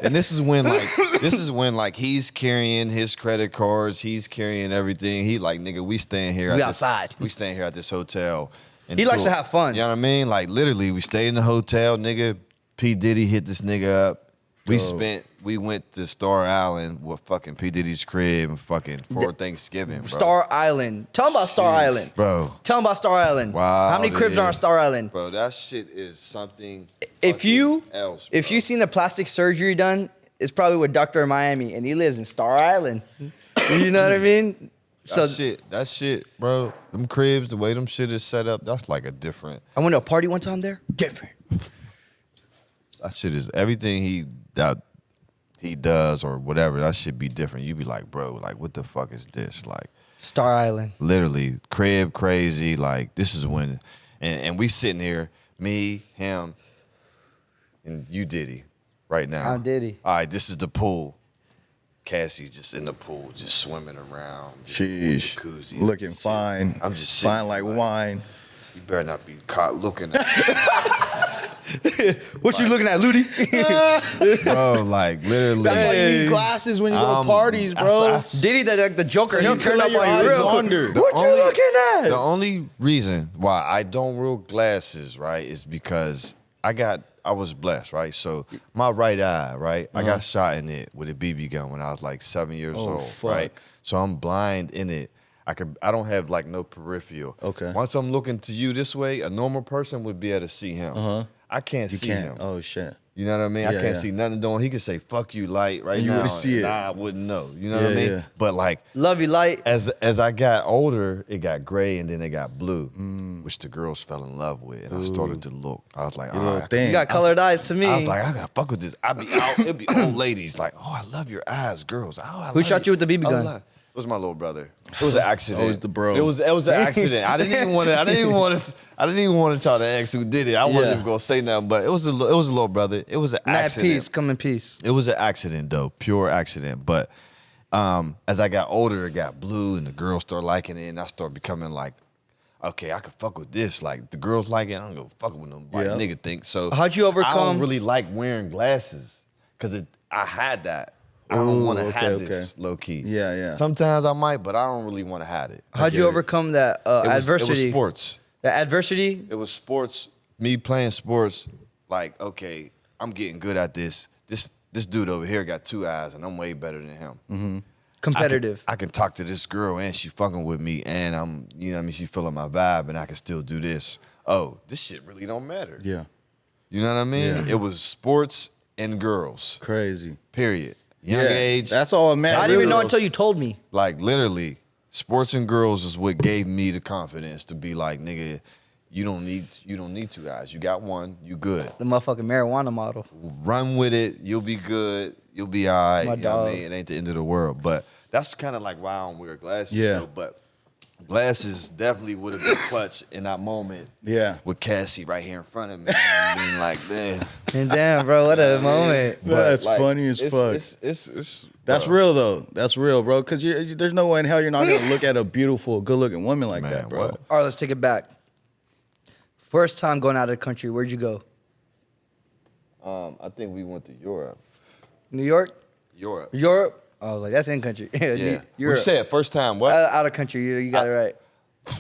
And this is when like he's carrying his credit cards, he's carrying everything. He like, nigga, we staying here. We at outside. We staying here at this hotel. He likes to have fun. You know what I mean? Like literally, we stayed in the hotel, nigga. P Diddy hit this nigga up. We went to Star Island with fucking P Diddy's crib and fucking for Thanksgiving, bro. Star Island. Tell him about Star Island. Bro. Tell him about Star Island. Wow, How many cribs are on dude. Star Island? Bro, that shit is something If you fucking else, if bro. you seen the plastic surgery done, it's probably with Doctor in Miami, and he lives in Star Island. You know what I mean? That shit, bro. Them cribs, the way them shit is set up, that's like a different. I went to a party one time there. Different. That shit is everything he does or whatever. That shit be different. You be like, bro, like what the fuck is this? Like Star Island. literally crib crazy. Like this is when, And we sitting here, me, him, and you Diddy right now. I'm Diddy. All right, this is the pool. Cassie's just in the pool, just swimming around. Sheesh. Jacuzzi. Looking Just fine. sitting. I'm just sitting fine like wine. You better not be caught looking at me. What you looking at, Ludi? Bro, like literally. That's why you need glasses when you go to parties, bro. Diddy, like the Joker, he'll you turn can up let on your you eyes real wander. quick. What you looking at? The only reason why I don't roll glasses, right, is because I was blessed, right? So my right eye, right, I got shot in it with a BB gun when I was like 7 years old, fuck. right? So I'm blind in it. I don't have like no peripheral. Okay. Once I'm looking to you this way, a normal person would be able to see him. I can't You see can't. him. Oh shit. You know what I mean? I Yeah, can't yeah. see nothing doing. He could say "fuck you" light right And you now, wouldn't see and it. I wouldn't know. You know what I Yeah, mean? yeah. But like Love you, light. as I got older, it got gray and then it got blue, which the girls fell in love with, and I started to look. I was like, Your all little right. thing. You got colored eyes to me. I was like, I gotta fuck with this. I'd be out. It'd be old ladies like, oh, I love your eyes, girls. Oh, I Who love shot you with the BB gun? It was my little brother. It was an accident. Always the bro. It was an accident. I didn't even want to try to ask who did it. I wasn't Yeah. even gonna say nothing, but it was a little brother. It was an Mad accident. peace, come in peace. It was an accident though, pure accident. But as I got older, it got blue, and the girls started liking it, and I started becoming like, okay, I can fuck with this. Like the girls like it, I don't go fuck with nobody. Yeah. Nigga think so. How'd you I overcome- don't really like wearing glasses because I had that. I don't Ooh, want to okay, have okay. this low key. Yeah, yeah. Sometimes I might, but I don't really want to have it. How'd you get it. overcome that It was adversity? sports. The adversity? It was sports. Me playing sports. Like, okay, I'm getting good at this. This dude over here got 2 eyes, and I'm way better than him. Mm-hmm. Competitive. I can talk to this girl, and she fucking with me, and I'm, you know what I mean, she feeling my vibe, and I can still do this. Oh, this shit really don't matter. Yeah. You know what I mean? Yeah. It was sports and girls. Crazy. Period. Young Yeah, age. That's all, man. I didn't even know until you told me. Like literally, sports and girls is what gave me the confidence to be like, nigga, you don't need 2 eyes. You got one, you good. The motherfucking marijuana model. Run with it. You'll be good. You'll be all right. My You know what I dog. mean? It ain't the end of the world. But that's kind of like why I don't wear glasses. Yeah. Though. But glasses definitely would have been clutch in that moment. Yeah. With Cassie right here in front of me. I mean, like this. And damn, bro, what a moment. That's funny as fuck. It's That's bro. real though. That's real, bro. Because there's no way in hell you're not gonna look at a beautiful, good-looking woman like Man, that, bro. what? All right, let's take it back. First time going out of the country, where'd you go? I think we went to Europe. New York? Europe. Europe? Oh, like that's in country. Yeah. What you Europe. said first time? What? Out of country, you got it right.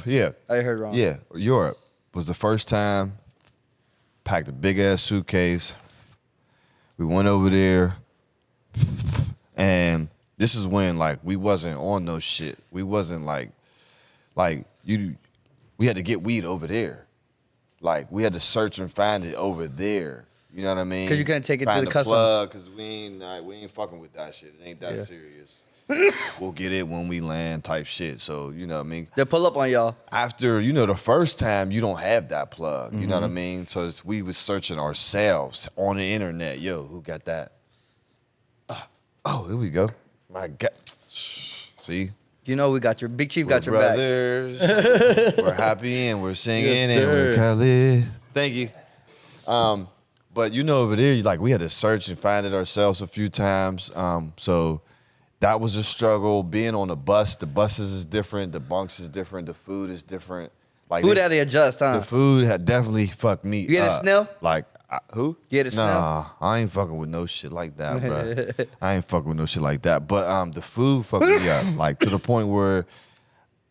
Yeah. I heard wrong. Yeah. Europe was the first time. Packed a big ass suitcase. We went over there, and this is when like we wasn't on no shit. We wasn't like you. We had to get weed over there. Like we had to search and find it over there. You know what I mean? 'Cause you couldn't take it through Find the customs. Because we ain't fucking with that shit. It ain't that Yeah. serious. We'll get it when we land type shit. So you know what I mean? They pull up on y'all. After, the first time, you don't have that plug. You know what I Mm-hmm. mean? So we was searching ourselves on the internet. Yo, who got that? Oh, here we go. My God. See? You know we got your Big Chief We're got your back. brothers. We're happy and we're singing Yes, and we're sir. Khalid. Thank you. But over there, like we had to search and find it ourselves a few times. So that was a struggle. Being on the buses is different. The bunks is different. The food is different. Like Food had to adjust, huh? the food had definitely fucked me You had a up. snail? Like, who? You had a snail? Nah, I ain't fucking with no shit like that, bro. I ain't fucking with no shit like that. But the food fucked me up, like to the point where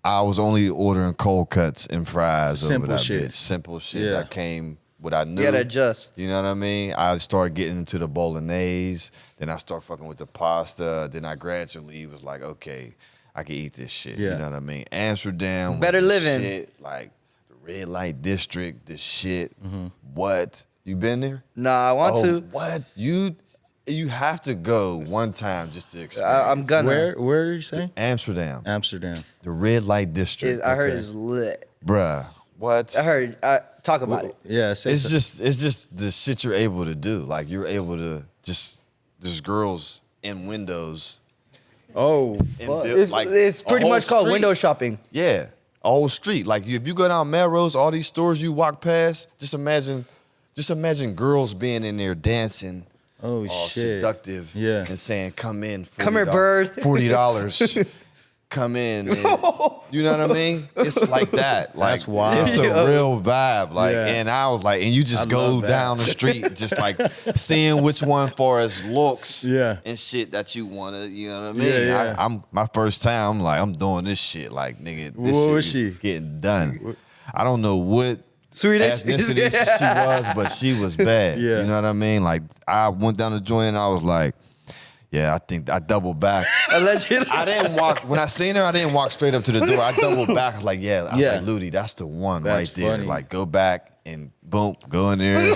I was only ordering cold cuts and fries Simple over that shit. bitch. Simple shit Yeah. that came what I knew. You had to adjust. You know what I mean? I started getting into the bolognese. Then I started fucking with the pasta. Then I gradually was like, okay, I can eat this shit. Yeah. You know what I mean? Amsterdam. was Better the living. Shit, like the red light district, the shit. Mm-hmm. What? You been there? Nah, I want to. What? You have to go one time just to experience. I'm gonna. Where did you say? Amsterdam. Amsterdam. The red light district. I heard Okay. it's lit. Bruh. What? I heard. Talk about it. Yeah, say It's so. just the shit you're able to do. Like you're able to there's girls in windows. Oh, And fuck. build, It's like, it's a pretty whole much called street. window shopping. Yeah. a whole street. Like if you go down Melrose, all these stores you walk past, just imagine girls being in there dancing. Oh all shit! Seductive, Yeah. and saying, "Come in, Come here, bird." $40, come in." And, you know what I mean? It's like that. Like That's wild. it's a real vibe. Like, Yeah. and I was like, and you just I go love that. down the street, just like seeing which one for as looks, Yeah. and shit that you wanna. You know what I mean? Yeah, yeah. I'm my first time. I'm like, I'm doing this shit. Like, nigga, this What shit was is she? getting done. I don't know what Swedish. ethnicity she was, but she was bad. Yeah. You know what I mean? Like, I went down the joint and I was like, yeah, I think I doubled back. Allegedly. I didn't walk, when I seen her, I didn't walk straight up to the door. I doubled back. I was like, yeah. I was Yeah. like, Ludi, that's the one That's right there. funny. Like, go back and boom, go in there.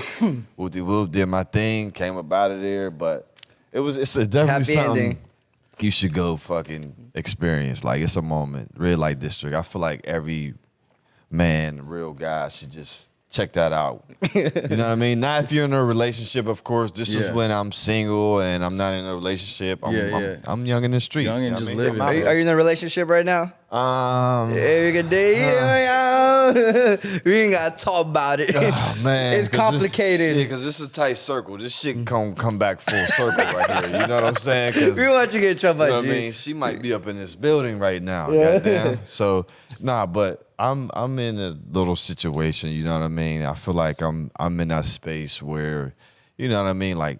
Whoop, did my thing, came up out of there. But it's definitely Happy something ending. you should go fucking experience. Like, it's a moment. Red Light District. I feel like every man, real guy should just check that out. You know what I mean? Not if you're in a relationship, of course. This is Yeah. when I'm single and I'm not in a relationship. I'm young in the streets. Young and you know just what I mean? living, I'm out bro. Are you in a relationship right now? here. Every day, we ain't gotta talk about it. Oh, man, It's complicated. Because it's a tight circle. This shit come back full circle right here. You know what I'm saying? 'Cause, We want you to get in trouble. you know what I G. mean? She might be up in this building right now. Yeah. Goddamn. So but I'm in a little situation. You know what I mean? I feel like I'm in that space where, you know what I mean? Like,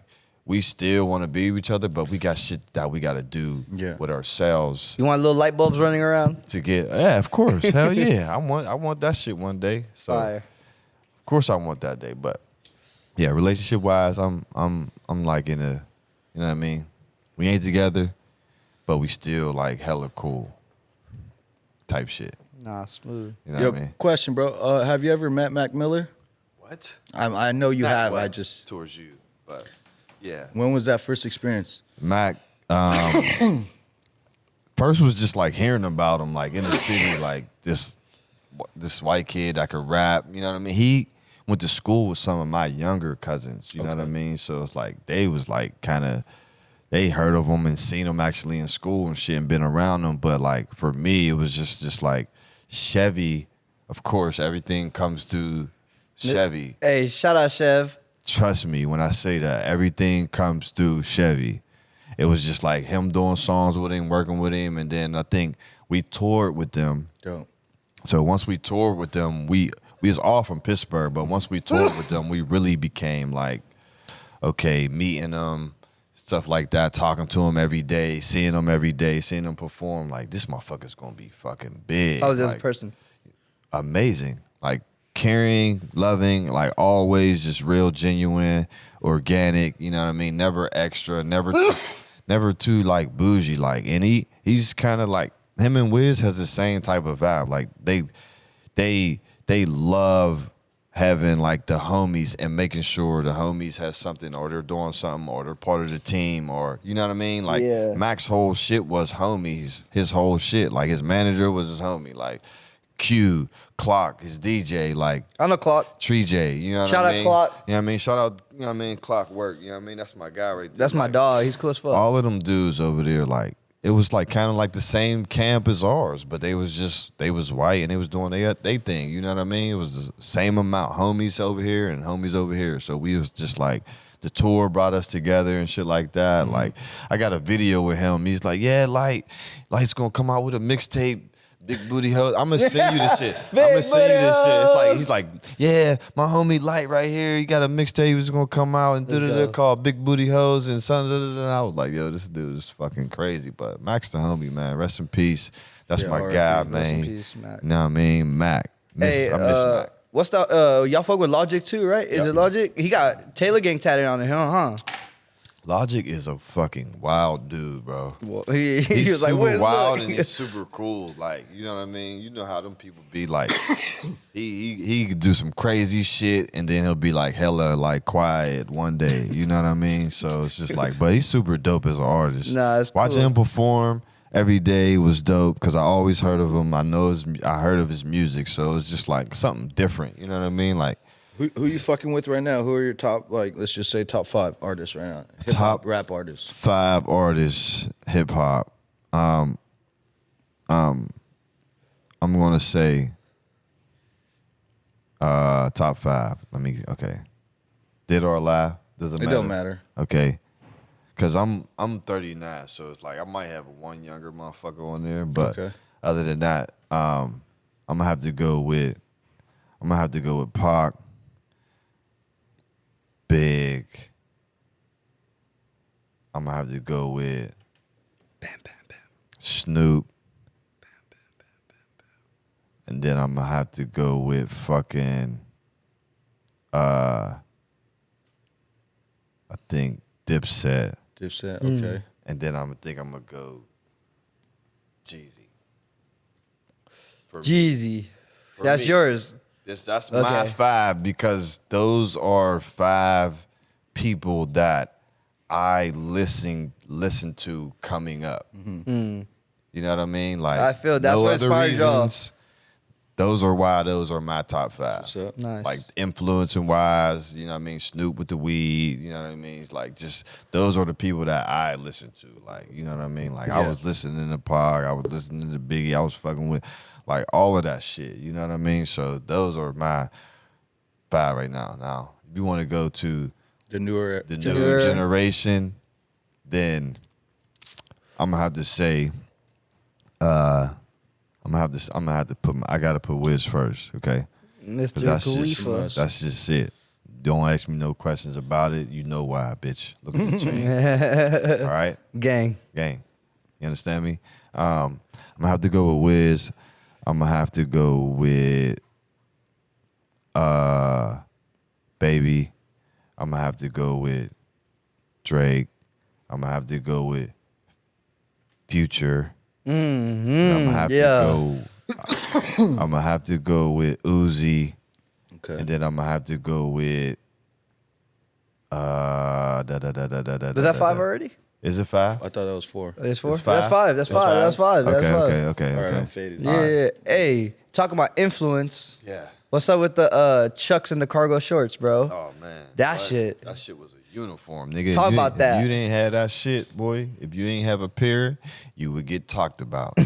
we still want to be with each other, but we got shit that we got to do Yeah. with ourselves You want little light bulbs running around? to get. Yeah, of course. Hell yeah. I want that shit one day. So Fire. of course I want that day. But yeah, relationship wise, I'm like in a, you know what I mean? We ain't together, but we still like hella cool type shit. Nah, smooth. You know Yo, what I mean? question, bro. Have you ever met Mac Miller? What? I know you Not have. I once just. towards you, but yeah. When was that first experience? Mac, first was just like hearing about him, like in the city, like this white kid that could rap. You know what I mean? He went to school with some of my younger cousins. You know what I mean? So it's like they was like kind of. They heard of him and seen him actually in school and shit and been around him. But like for me, it was just like Chevy. Of course, everything comes through Chevy. Hey, shout out, Chev. Trust me when I say that, everything comes through Chevy. It was just like him doing songs with him, working with him, and then I think we toured with them. Dope. So once we toured with them, we was all from Pittsburgh, but once we toured with them, we really became like, okay, meeting them, stuff like that, talking to them every day, seeing them every day, seeing them perform. Like, this motherfucker's gonna be fucking big. How was the other Like, person? amazing. Like caring, loving, like always just real genuine, organic, you know what I mean? Never extra, never too like bougie. Like, and he's kind of like, him and Wiz has the same type of vibe. Like they love having like the homies and making sure the homies has something or they're doing something or they're part of the team or, you know what I mean? Like Yeah. Mac's whole shit was homies, his whole shit. Like his manager was his homie. Like Q, Clock, his DJ, like On the clock. Tree J, you know what Shout I out mean? Clock. You know what I mean? Shout out, you know what I mean? Clockwork, you know what I mean? That's my guy right there. That's my Like, dog. He's cool as fuck. all of them dudes over there, like, it was like kind of like the same camp as ours, but they was white and they was doing they thing, you know what I mean? It was the same amount homies over here and homies over here. So we was just like, the tour brought us together and shit like that. Mm-hmm. Like, I got a video with him. He's like, yeah, Light's gonna come out with a mixtape. Big booty hoes. I'm gonna send you this shit. I'm gonna send you this shit. It's like he's like, yeah, my homie Light right here. He got a mixtape. He's gonna come out and go. called Big Booty Hoes and something. I was like, yo, this dude is fucking crazy. But Mac's the homie, man. Rest in peace. That's Yeah, my R.I.P. guy, Rest man. in peace, Mac. You know what I mean? Mac. I miss Mac. What's the y'all fuck with Logic too, right? Is Yep. it Logic? He got Taylor Gang tatted on him, huh? Logic is a fucking wild dude, bro. Well, he He's was like, super "Where's wild Look?" and he's super cool. Like, you know what I mean? You know how them people be like, he could do some crazy shit and then he'll be like hella like quiet one day. You know what I mean? So it's just like, but he's super dope as an artist. Nah, it's Watching cool. him perform every day was dope because I always heard of him. I heard of his music, so it's just like something different. You know what I mean? Like Who you fucking with right now? Who are your top, like, let's just say top 5 artists right now? Hip-hop, Top rap artists. 5 artists, hip hop. I'm I'm gonna say top 5. Okay. Dead or alive? Doesn't matter. It don't matter. Okay. Cause I'm 39, so it's like I might have one younger motherfucker on there, but Okay. other than that, I'm gonna have to go with Pac, Big. I'm gonna have to go with Snoop. And then I'm gonna have to go with fucking I think Dipset. Dipset, okay. And then I'm gonna go Jeezy. For me. Jeezy. For That's me. yours. That's my Okay. 5 because those are 5 people that I listen to coming up. You know what I mean? Like I feel that's what inspires y'all. Those are why those are my top 5. What's up? Nice. Like influencing wise, you know what I mean? Snoop with the weed, you know what I mean? It's like just those are the people that I listen to. Like, you know what I mean? Like I Yeah. was listening to Pac, I was listening to Biggie, I was fucking with like all of that shit. You know what I mean? So those are my 5 right now. Now, if you want to go to The newer the generation. new generation, then I'm gonna have to say, I gotta put Wiz first, okay? Mr. That's Khalifa. just, that's just it. Don't ask me no questions about it. You know why, bitch. Look at the chain. All right? Gang. Gang. You understand me? I'm gonna have to go with Wiz. I'm gonna have to go with Baby. I'm gonna have to go with Drake. I'm gonna have to go with Future. I'm gonna have to go. I'm gonna have to go with Uzi, Okay. and then I'm gonna have to go with. Was that 5 already? Is it 5? I thought that was 4. It's 4? It's 5? That's 5. That's It's 5. That's 5. That's 5. Okay. All right, I'm faded. Yeah. Hey, talking about influence. Yeah. What's up with the Chucks and the cargo shorts, bro? Oh man, That shit. That shit was a uniform, nigga. Talk If you- about that. If you didn't have that shit, boy. If you ain't have a pair, you would get talked about.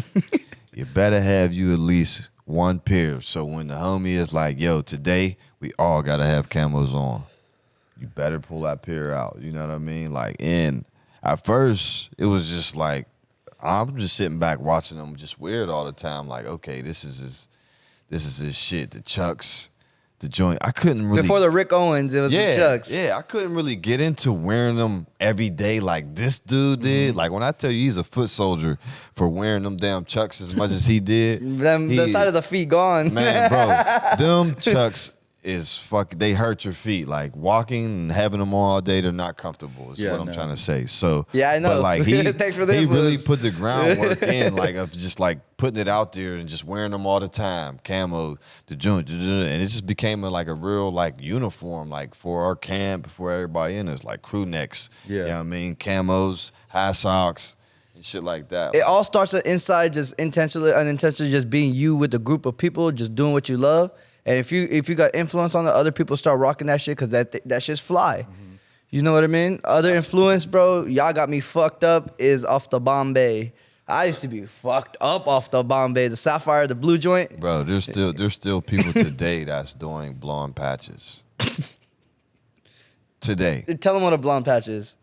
You better have you at least one pair. So when the homie is like, "Yo, today we all gotta have camos on," you better pull that pair out. You know what I mean? Like, and at first it was just like I'm just sitting back watching them just wear it all the time. Like, okay, this is his shit. The Chucks, the joint. I couldn't really Before the Rick Owens, it was the Chucks. Yeah, I couldn't really get into wearing them every day like this dude did. Like when I tell you he's a foot soldier for wearing them damn Chucks as much as he did. The side of the feet gone. Man, bro, them Chucks is they hurt your feet. Like walking and having them on all day, they're not comfortable. Is Yeah, what I'm no. trying to say. So Yeah, I know. But like Thanks for the he really influence. put the groundwork in, like of just like putting it out there and just wearing them all the time, camo, the joint, and it just became like a real like uniform, like for our camp, for everybody in us, like crew necks. Yeah. You know what I mean? Camos, high socks, and shit like that. It all starts inside, just intentionally, unintentionally, just being you with a group of people, just doing what you love. And if you got influence on the other people, start rocking that shit because that shit's fly. You know what I mean? Other influence, bro. Y'all got me fucked up. Is off the Bombay. I used to be fucked up off the Bombay, the Sapphire, the blue joint. Bro, there's still people today that's doing blonde patches. Today. Tell them what a blonde patch is.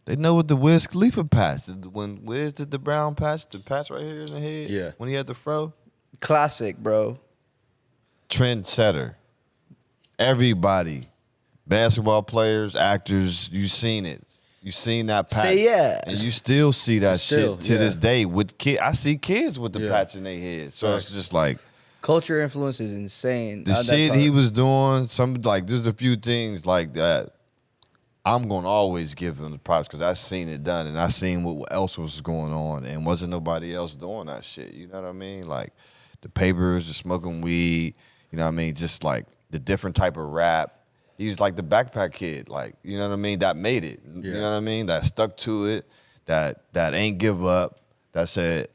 They know what the Wiz Khalifa patch. When Wiz did the brown patch, the patch right here in the head. Yeah. When he had the fro. Classic, bro. Trendsetter. Everybody. Basketball players, actors, you seen it. You seen that patch. Say yeah. And you still see that Still, shit to yeah. this day with kids. I see kids with the Yeah. patch in their head. So it's just like Culture influence is insane. the That's shit hard. he was doing, there's a few things like that. I'm gonna always give him the props because I seen it done and I seen what else was going on and wasn't nobody else doing that shit. You know what I mean? Like the papers, the smoking weed. You know what I mean? Just like the different type of rap. He was like the backpack kid, like you know what I mean. That made it. You Yeah. know what I mean? That stuck to it. That ain't give up. That said,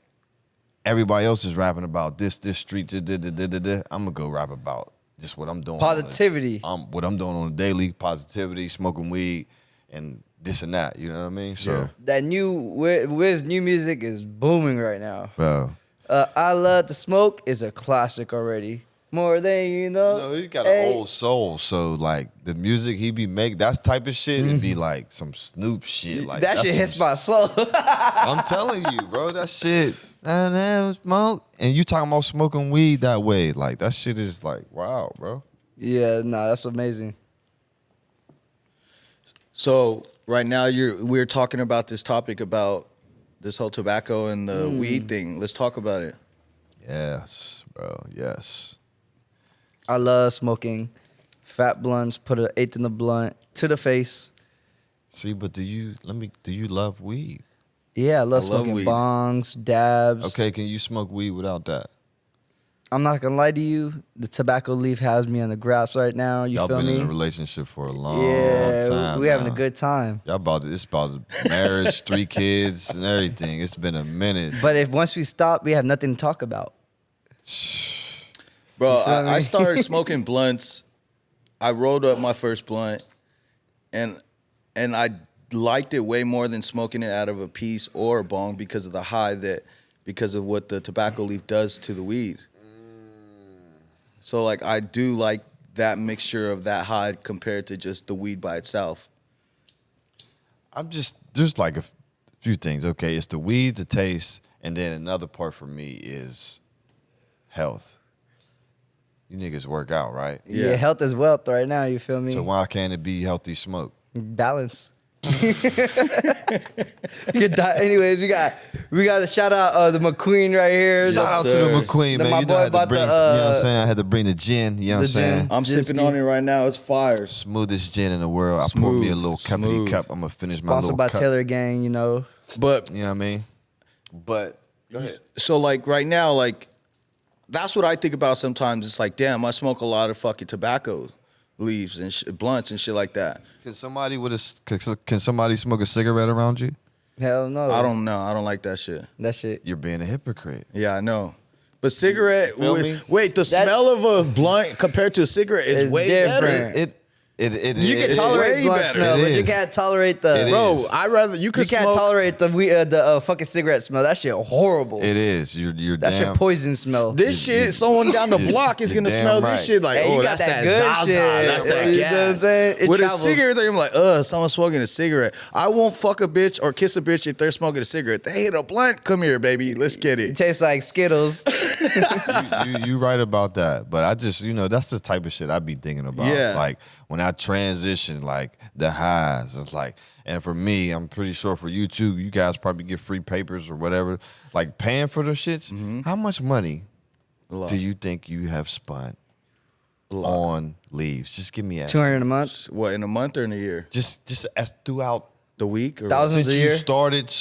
everybody else is rapping about this street. I'm gonna go rap about just what I'm doing. Positivity. What I'm doing on the daily, positivity, smoking weed, and this and that. You know what I mean? So, That new Wiz new music is booming right now. bro, I Love to Smoke is a classic already. More than you know. No, he got Hey. an old soul, so like the music he be make, that type of shit, it'd be like some Snoop shit. Like that that's shit hits some- my soul. I'm telling you, bro, that shit. Smoke, and you talking about smoking weed that way, like that shit is like wow, bro. Yeah, nah, that's amazing. So right now we're talking about this topic about this whole tobacco and the weed thing. Let's talk about it. Yes, bro. Yes. I love smoking fat blunts, put an eighth in the blunt to the face. See, but do you love weed? Yeah, I love I love smoking weed. bongs, dabs. Okay, can you smoke weed without that? I'm not gonna lie to you. The tobacco leaf has me on the grasp right now. You Y'all feel been me? in a relationship for a long Yeah, time. we having a now. good time. Y'all it's about marriage, 3 kids, and everything. It's been a minute. But if once we stop, we have nothing to talk about. Bro, You feel me? I started smoking blunts. I rolled up my first blunt, and I liked it way more than smoking it out of a piece or a bong because of the high because of what the tobacco leaf does to the weed. So like I do like that mixture of that high compared to just the weed by itself. There's like a few things. Okay, it's the weed, the taste, and then another part for me is health. You niggas work out, right? Yeah, health is wealth right now. You feel me? So why can't it be healthy smoke? Balance. Anyways, we got to shout out the McQueen right here. Shout out to sir. the McQueen, Then man. my You know, boy I had to bought bring, the, you know what I'm saying? I had to bring the gin, you know what I'm the saying? gin. I'm sipping on it right now. It's fire. Smoothest gin in the world. I poured me a little Smooth. cup. I'm gonna finish my Sponsored little by cup. Taylor Gang, you know. But You know what I mean? But go ahead. so like right now, like that's what I think about sometimes. It's like, damn, I smoke a lot of fucking tobacco leaves and blunts and shit like that. Can somebody can somebody smoke a cigarette around you? Hell no. I don't know. I don't like that shit. That shit. You're being a hypocrite. Yeah, I know. But cigarette, feel me? wait, the smell of a blunt compared to a cigarette is It's way different. better. You can it's tolerate way blunt better. smell, It but you is. can't tolerate the. It Bro, is. I rather you You could can't smoke. tolerate the fucking cigarette smell. That shit horrible. It is. You're That damn. shit poison smell. This shit, someone down the block is you're gonna damn smell right. this shit like, Hey, you oh, got that's that that, good Zaza, shit. that's that You know what I'm gas. saying? It With travels. a cigarette, I'm like, someone's smoking a cigarette. I won't fuck a bitch or kiss a bitch if they're smoking a cigarette. They hit a blunt. Come here, baby. Let's get It it. tastes like Skittles. you right about that, but I just that's the type of shit I be thinking about. Yeah. Like when I transition, like the highs, it's like, and for me, I'm pretty sure for you too, you guys probably get free papers or whatever, like paying for the shits. How much money lot. do you think you have spent on leaves? Just give me a 200 a month. What, in a month or in a year? just as throughout The week? Or Thousands since a you year. started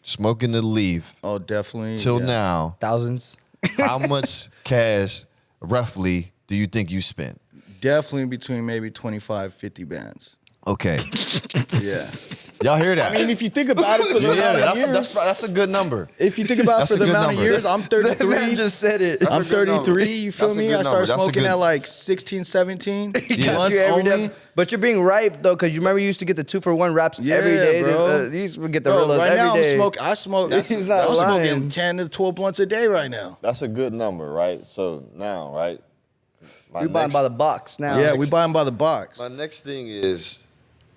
smoking the leaf Oh, definitely. till yeah. now. Thousands. How much cash roughly do you think you spent? Definitely between maybe 25, 50 bands. Okay, Yeah. y'all hear that? I mean, if you think about it for the yeah, amount of years, that's a good number. if you think about it that's for a the good amount number. of years, I'm That man 33. just said it. I'm a good number. 33, you feel That's a me? good I started number. That's a smoking good- at like 16, 17. Got Blunts you every only. day. But you're being ripe though, because you remember you used to get the 2-for-1 wraps every day. bro. You used to get the Bro, Rillos right now every day. I smoke. He's not I'm lying. smoking 10 to 12 blunts a day right now. That's a good number, right? So now, right? We buying by the box now. Yeah, we buy them by the box. My next thing is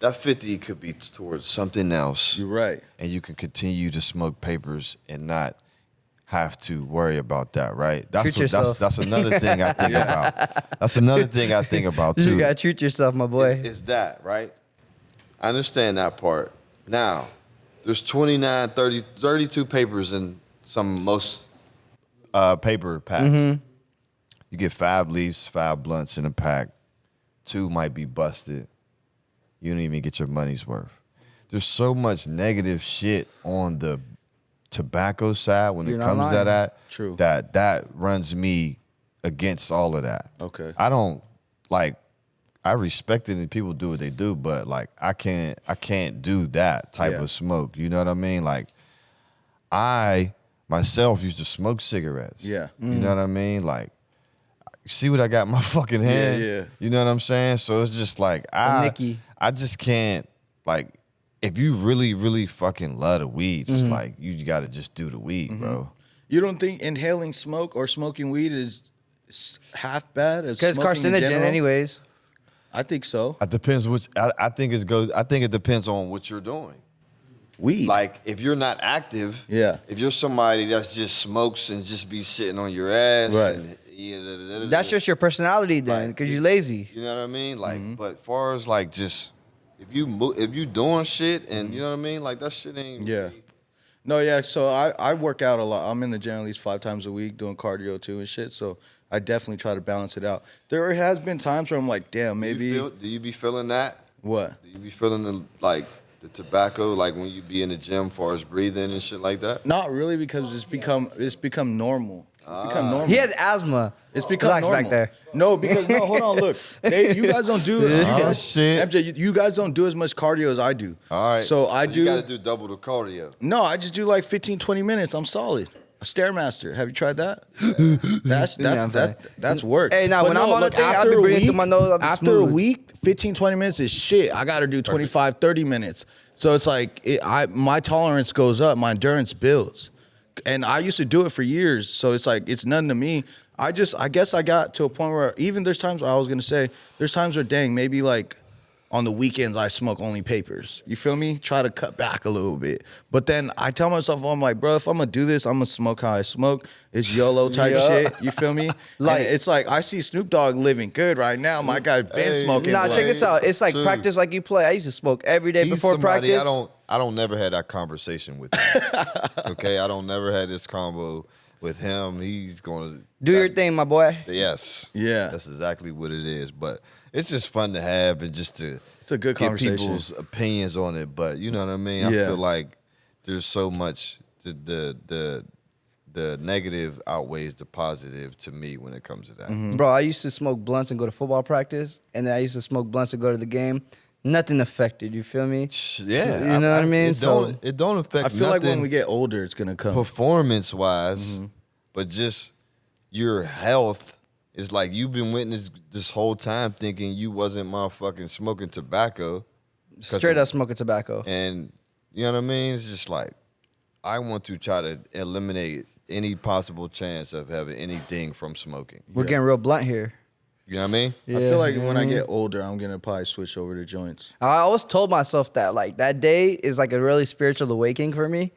that 50 could be towards something else, You're right. and you can continue to smoke papers and not have to worry about that, right? Treat yourself. That's another thing I think about. That's another thing I think about too. You gotta treat yourself, my boy. Is that, right? I understand that part. Now, there's 29, 30, 32 papers in most paper packs. You get 5 leaves, 5 blunts in a pack. 2 might be busted. You don't even get your money's worth. There's so much negative shit on the tobacco side when You're it not comes to lying. that. True. That runs me against all of that. Okay. I don't like. I respect it and people do what they do, but like I can't do that type Yeah. of smoke. You know what I mean? Like I myself used to smoke cigarettes. Yeah. You know what I mean? Like see what I got in my fucking hand? yeah. You know what I'm saying? So it's just like Nicky. I just can't like if you really, really fucking love the weed, just like you gotta just do the weed, bro. You don't think inhaling smoke or smoking weed is half bad as Because it's smoking in carcinogen, general? anyways. I think so. It depends which. I think it depends on what you're doing. Weed. Like if you're not active, Yeah. If you're somebody that just smokes and just be sitting on your ass, Right. and, That's just your personality then, Like, because you're lazy. You know what I mean? Like, but far as like just if you doing shit and you know what I mean, like that shit ain't. Yeah. really- No, yeah. So I work out a lot. I'm in the gym at least 5 times a week doing cardio too and shit. So I definitely try to balance it out. There has been times where I'm like, damn, maybe. Do you be feeling that? What? Do you be feeling the tobacco, like when you be in the gym, far as breathing and shit like that? Not really, because it's become normal. It's become normal. He has asthma. It's become Relax normal. back there. No, because no, hold on, look. You guys don't do Oh, shit. MJ, you guys don't do as much cardio as I do. All right. So I do. You got to do double the cardio. No, I just do like 15, 20 minutes. I'm solid. A Stairmaster. Have you tried that? That's work. Hey, now, But when I'm on the thing, I'll after be a breathing through week- my nose, I'll be After a smooth. week, 15, 20 minutes is shit. I got to do 25, 30 minutes. So it's like my tolerance goes up. My endurance builds. And I used to do it for years. So it's like, it's nothing to me. I guess I got to a point where even there's times where I was going to say, there's times where, dang, maybe like on the weekends I smoke only papers. You feel me? Try to cut back a little bit. But then I tell myself, I'm like, bro, if I'm going to do this, I'm going to smoke how I smoke. It's YOLO type Yeah. shit. You feel me? Like- And it's like, I see Snoop Dogg living good right now. My guy been Hey. smoking. Nah, blunt. check this out. It's like Dude. practice like you play. I used to smoke every day He's before somebody practice. I don't never had that conversation with him. Okay, I don't never had this combo with him. He's going to Do your thing, my boy. Yes. Yeah. That's exactly what it is. But it's just fun to have and just to It's a good get conversation. people's opinions on it. But you know what I mean? I Yeah. feel like there's so much the negative outweighs the positive to me when it comes to that. Mm-hmm. Bro, I used to smoke blunts and go to football practice, and then I used to smoke blunts and go to the game. Nothing affected, you feel me? Yeah. You know what I mean? It don't affect I feel like when nothing we get older, it's going to come. performance wise, but just your health is like you've been witness this whole time thinking you wasn't motherfucking smoking tobacco. Straight up smoking tobacco. And you know what I mean? It's just like I want to try to eliminate any possible chance of having anything from smoking. We're getting real blunt here. You know what I mean? I feel like when I get older, I'm going to probably switch over to joints. I always told myself that, like, that day is like a really spiritual awakening for me.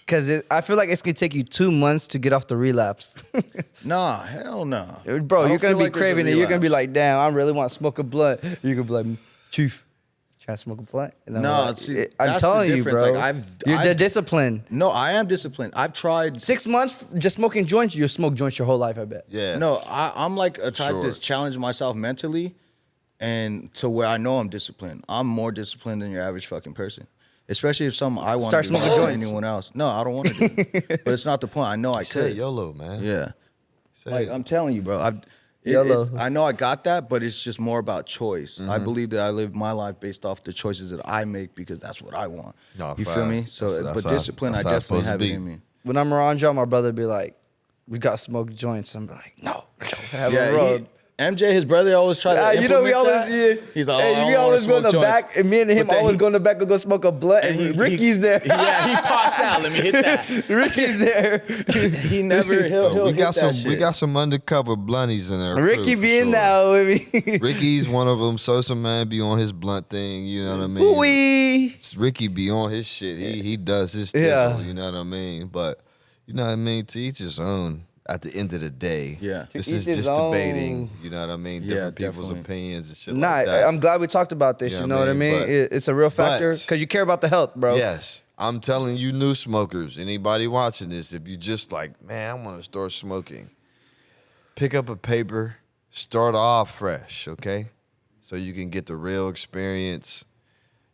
Because I feel like it's going to take you 2 months to get off the relapse. Nah, hell no. Bro, I you're don't going to feel be like there's a craving it. You're going to be relapse. like, damn, I really want to smoke a blunt. You're going to be like, Chief, trying to smoke a blunt? And I'm No, like, see, I'm that's the telling you, difference. bro. Like, you're I've- disciplined. No, I am disciplined. I've tried. 6 months just smoking joints, you'll smoke joints your whole life, I bet. Yeah. No, I'm like a type Sure. to challenge myself mentally, and to where I know I'm disciplined. I'm more disciplined than your average fucking person. Especially if something I want Start to do smoking more than joints. anyone else. No, I don't want to do it. But it's not the point. I know I Say could. YOLO, man. Yeah. Say Like it. I'm telling you, bro. YOLO. I know I got that, but it's just more about choice. I believe that I live my life based off the choices that I make because that's what I want. No, you fine. feel me? So, That's but how- discipline, I that's how it's definitely supposed to have it be. in me. When I'm around y'all, my brother be like, we got to smoke joints. I'm like, no. Have a Yeah, road. MJ, his brother, always try to. You know, we implement always, that. yeah. He's like, hey, oh, I we don't always wanna go in the smoke back, joints. and me and him But then always he- go in the back and go smoke a blunt, and Ricky's there. Yeah, he pops out. Let me hit that. Ricky's there. He never. He'll we hit got that some. We shit. got some undercover blunties in there. Ricky for being sure. now with me. Ricky's one of them. Sosa man be on his blunt thing. You know what I mean? Wee. Ricky be on his shit. He does his Yeah. thizzle, you know what I mean? But you know what I mean? To each his own. At the end of the day, Yeah. this To is each his just debating. own. You know what I mean? Yeah, Different people's definitely. opinions and shit Nah, like that. I'm glad we talked about this. Yeah, You know what I man, mean? but- It's a real factor but- because you care about the health, bro. Yes, I'm telling you, new smokers, anybody watching this, if you just like, man, I want to start smoking, pick up a paper, start off fresh, okay? So you can get the real experience.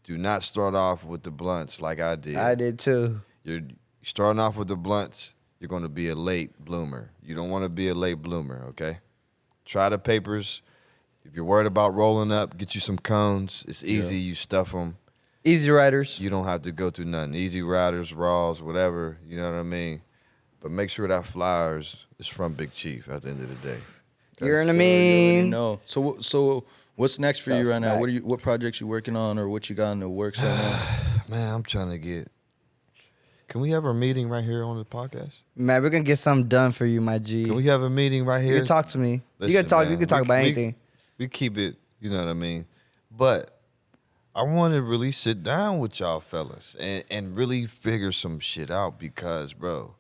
Do not start off with the blunts like I did. I did too. You're starting off with the blunts, you're going to be a late bloomer. You don't want to be a late bloomer, okay? Try the papers. If you're worried about rolling up, get you some cones. It's easy. You stuff them. Easy Riders. You don't have to go through nothing. Easy Riders, Raws, whatever. You know what I mean? But make sure that Flyers is from Big Chief at the end of the day. You're what I You mean? know. So what's next for you That's right now? fact. What projects you working on, or what you got in the works right now? Man, I'm trying to get... Can we have a meeting right here on the podcast? Man, we're gonna get something done for you, my G. Can we have a meeting right here? You can talk to me. Listen, you can talk. man, You can talk about anything. We keep it, you know what I mean? But I want to really sit down with y'all fellas and really figure some shit out because, bro,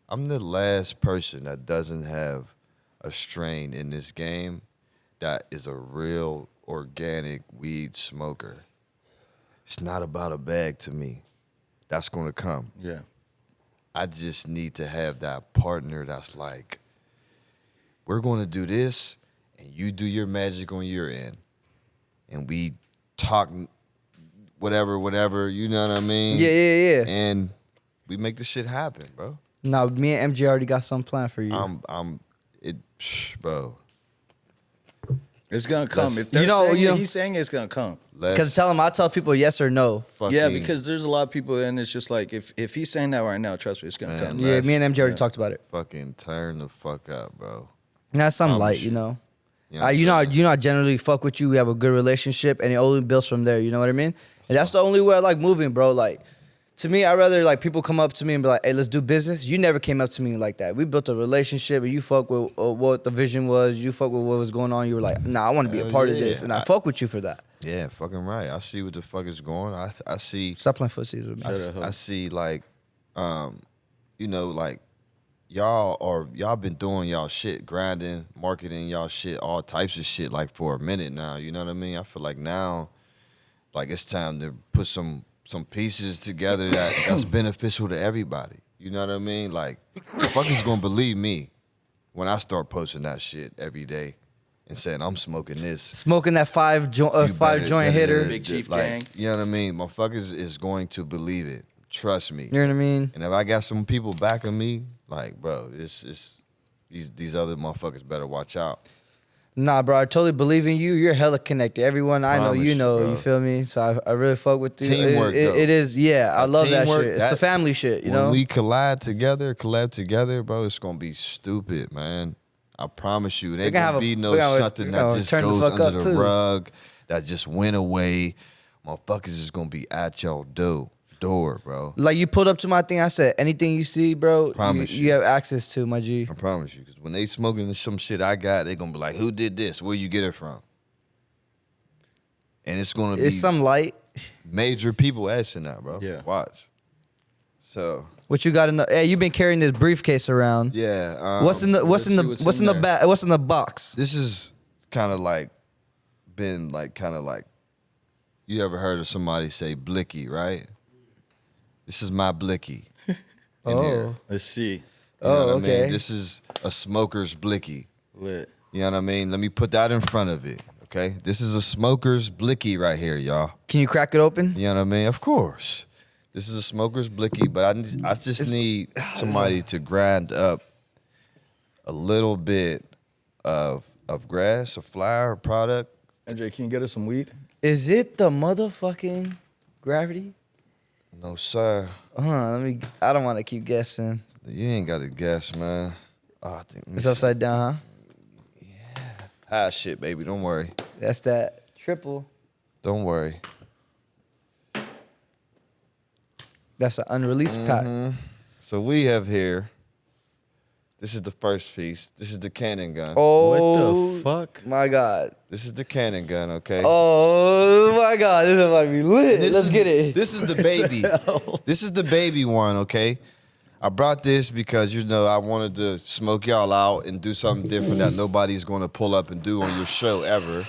I'm the last person that doesn't have a strain in this game that is a real organic weed smoker. It's not about a bag to me. That's going to come. Yeah. I just need to have that partner that's like, we're going to do this, and you do your magic on your end. And we talk whatever, you know what I mean? Yeah. And we make this shit happen, bro. No, me and MG already got some plan for you. Bro. It's gonna come. Let's- If they're You know- saying you it, know- he's saying it's gonna come. Because tell him I tell people yes or no. Yeah, because there's a lot of people, and it's just like if he's saying that right now, trust me, it's gonna Man, come. Yeah, me and MG already talked about it. fucking turn the fuck up, bro. And that's some Promise light, you. you know. You know what I'm You know, saying? you know, I generally fuck with you. We have a good relationship, and it only builds from there. You know what I mean? And that's the only way I like moving, bro. Like, to me, I rather like people come up to me and be like, "Hey, let's do business." You never came up to me like that. We built a relationship, and you fuck with what the vision was. You fuck with what was going on. You were like, "Nah, I want to be a Hell part of yeah. this," and I fuck with you for that. Yeah, fucking right. I see what the fuck is going on. I see. Stop playing footsies with me. I see like, you know, like y'all been doing y'all shit, grinding, marketing y'all shit, all types of shit like for a minute now. You know what I mean? I feel like now, like it's time to put some pieces together that's beneficial to everybody. You know what I mean? Like, fuckers gonna believe me when I start posting that shit every day and saying I'm smoking this. Smoking that five joint hitter. Big Chief like, gang. You know what I mean? Motherfuckers is going to believe it. Trust me. You know what I mean? And if I got some people backing me, like, bro, these other motherfuckers better watch out. Nah, bro, I totally believe in you. You're hella connected. Everyone I know, Promise you you, know. bro. You feel me? So I really fuck with you. Teamwork, though. It is, yeah. I love that Teamwork, shit. It's the family shit, you when know? we collab together, bro, it's gonna be stupid, man. I promise you. It ain't gonna gonna be have a- no we gonna- something we that gonna just turn the goes fuck under up, the too. rug, that just went away. Motherfuckers is gonna be at your door, bro. Like you pulled up to my thing, I said, anything you see, bro, Promise you have access to, my G. I promise you. Because when they smoking some shit I got, they gonna be like, who did this? Where you get it from? And it's gonna be It's some light. major people asking that, bro. Yeah. Watch. So What you got in the? Hey, you've been carrying this briefcase around. yeah. What's in the? What's in the? let's see What's in the there. back? What's in the box? This is kind of like been like kind of like, you ever heard of somebody say Blicky, right? This is my Blicky. In here. Let's see. You know what I okay. mean? This is a smoker's Blicky. Lit. You know what I mean? Let me put that in front of it. Okay, this is a smoker's Blicky right here, y'all. Can you crack it open? You know what I mean? Of course. This is a smoker's Blicky, but I just need somebody to grind up a little bit of grass, a flower product. Andre, can you get us some weed? Is it the motherfucking gravity? No, sir. I don't want to keep guessing. You ain't got to guess, man. Oh, I think It's upside down, huh? high shit, baby. Don't worry. That's that triple. Don't worry. That's an unreleased pack. So we have here. This is the first piece. This is the cannon gun. Oh, What the fuck? my God. This is the cannon gun, okay? Oh my God, this is about to be lit. This Let's is- get it. This is the baby. This is the baby one, okay? I brought this because, you know, I wanted to smoke y'all out and do something different that nobody's going to pull up and do on your show ever.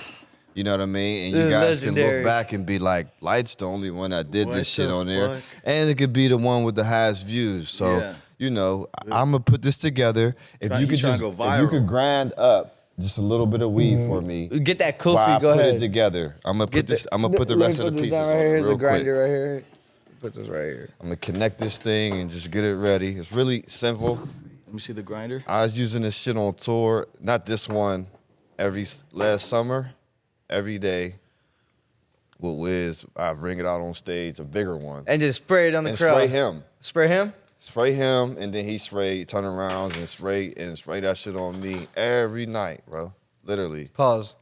You know what I mean? And you This is guys can legendary. look back and be like, Light's the only one that did What this shit the on there. fuck? And it could be the one with the highest views. So, Yeah. you know, I'm going to put this together. If Try- you he could trying just, to go if you could viral. grind up just a little bit of weed for me. Get that While I kofi. Go put ahead. it together. I'm gonna put this. I'm gonna put the Let me rest of put the this pieces down on right here. it Here's real the grinder quick. right here. Put this right here. I'm gonna connect this thing and just get it ready. It's really simple. Let me see the grinder. I was using this shit on tour. Not this one. Last summer, every day. With Wiz, I bring it out on stage, a bigger one, And just spray it on the and crowd. spray him. Spray him? Spray him, and then he sprayed turnarounds and spray that shit on me every night, bro. Literally. Pause.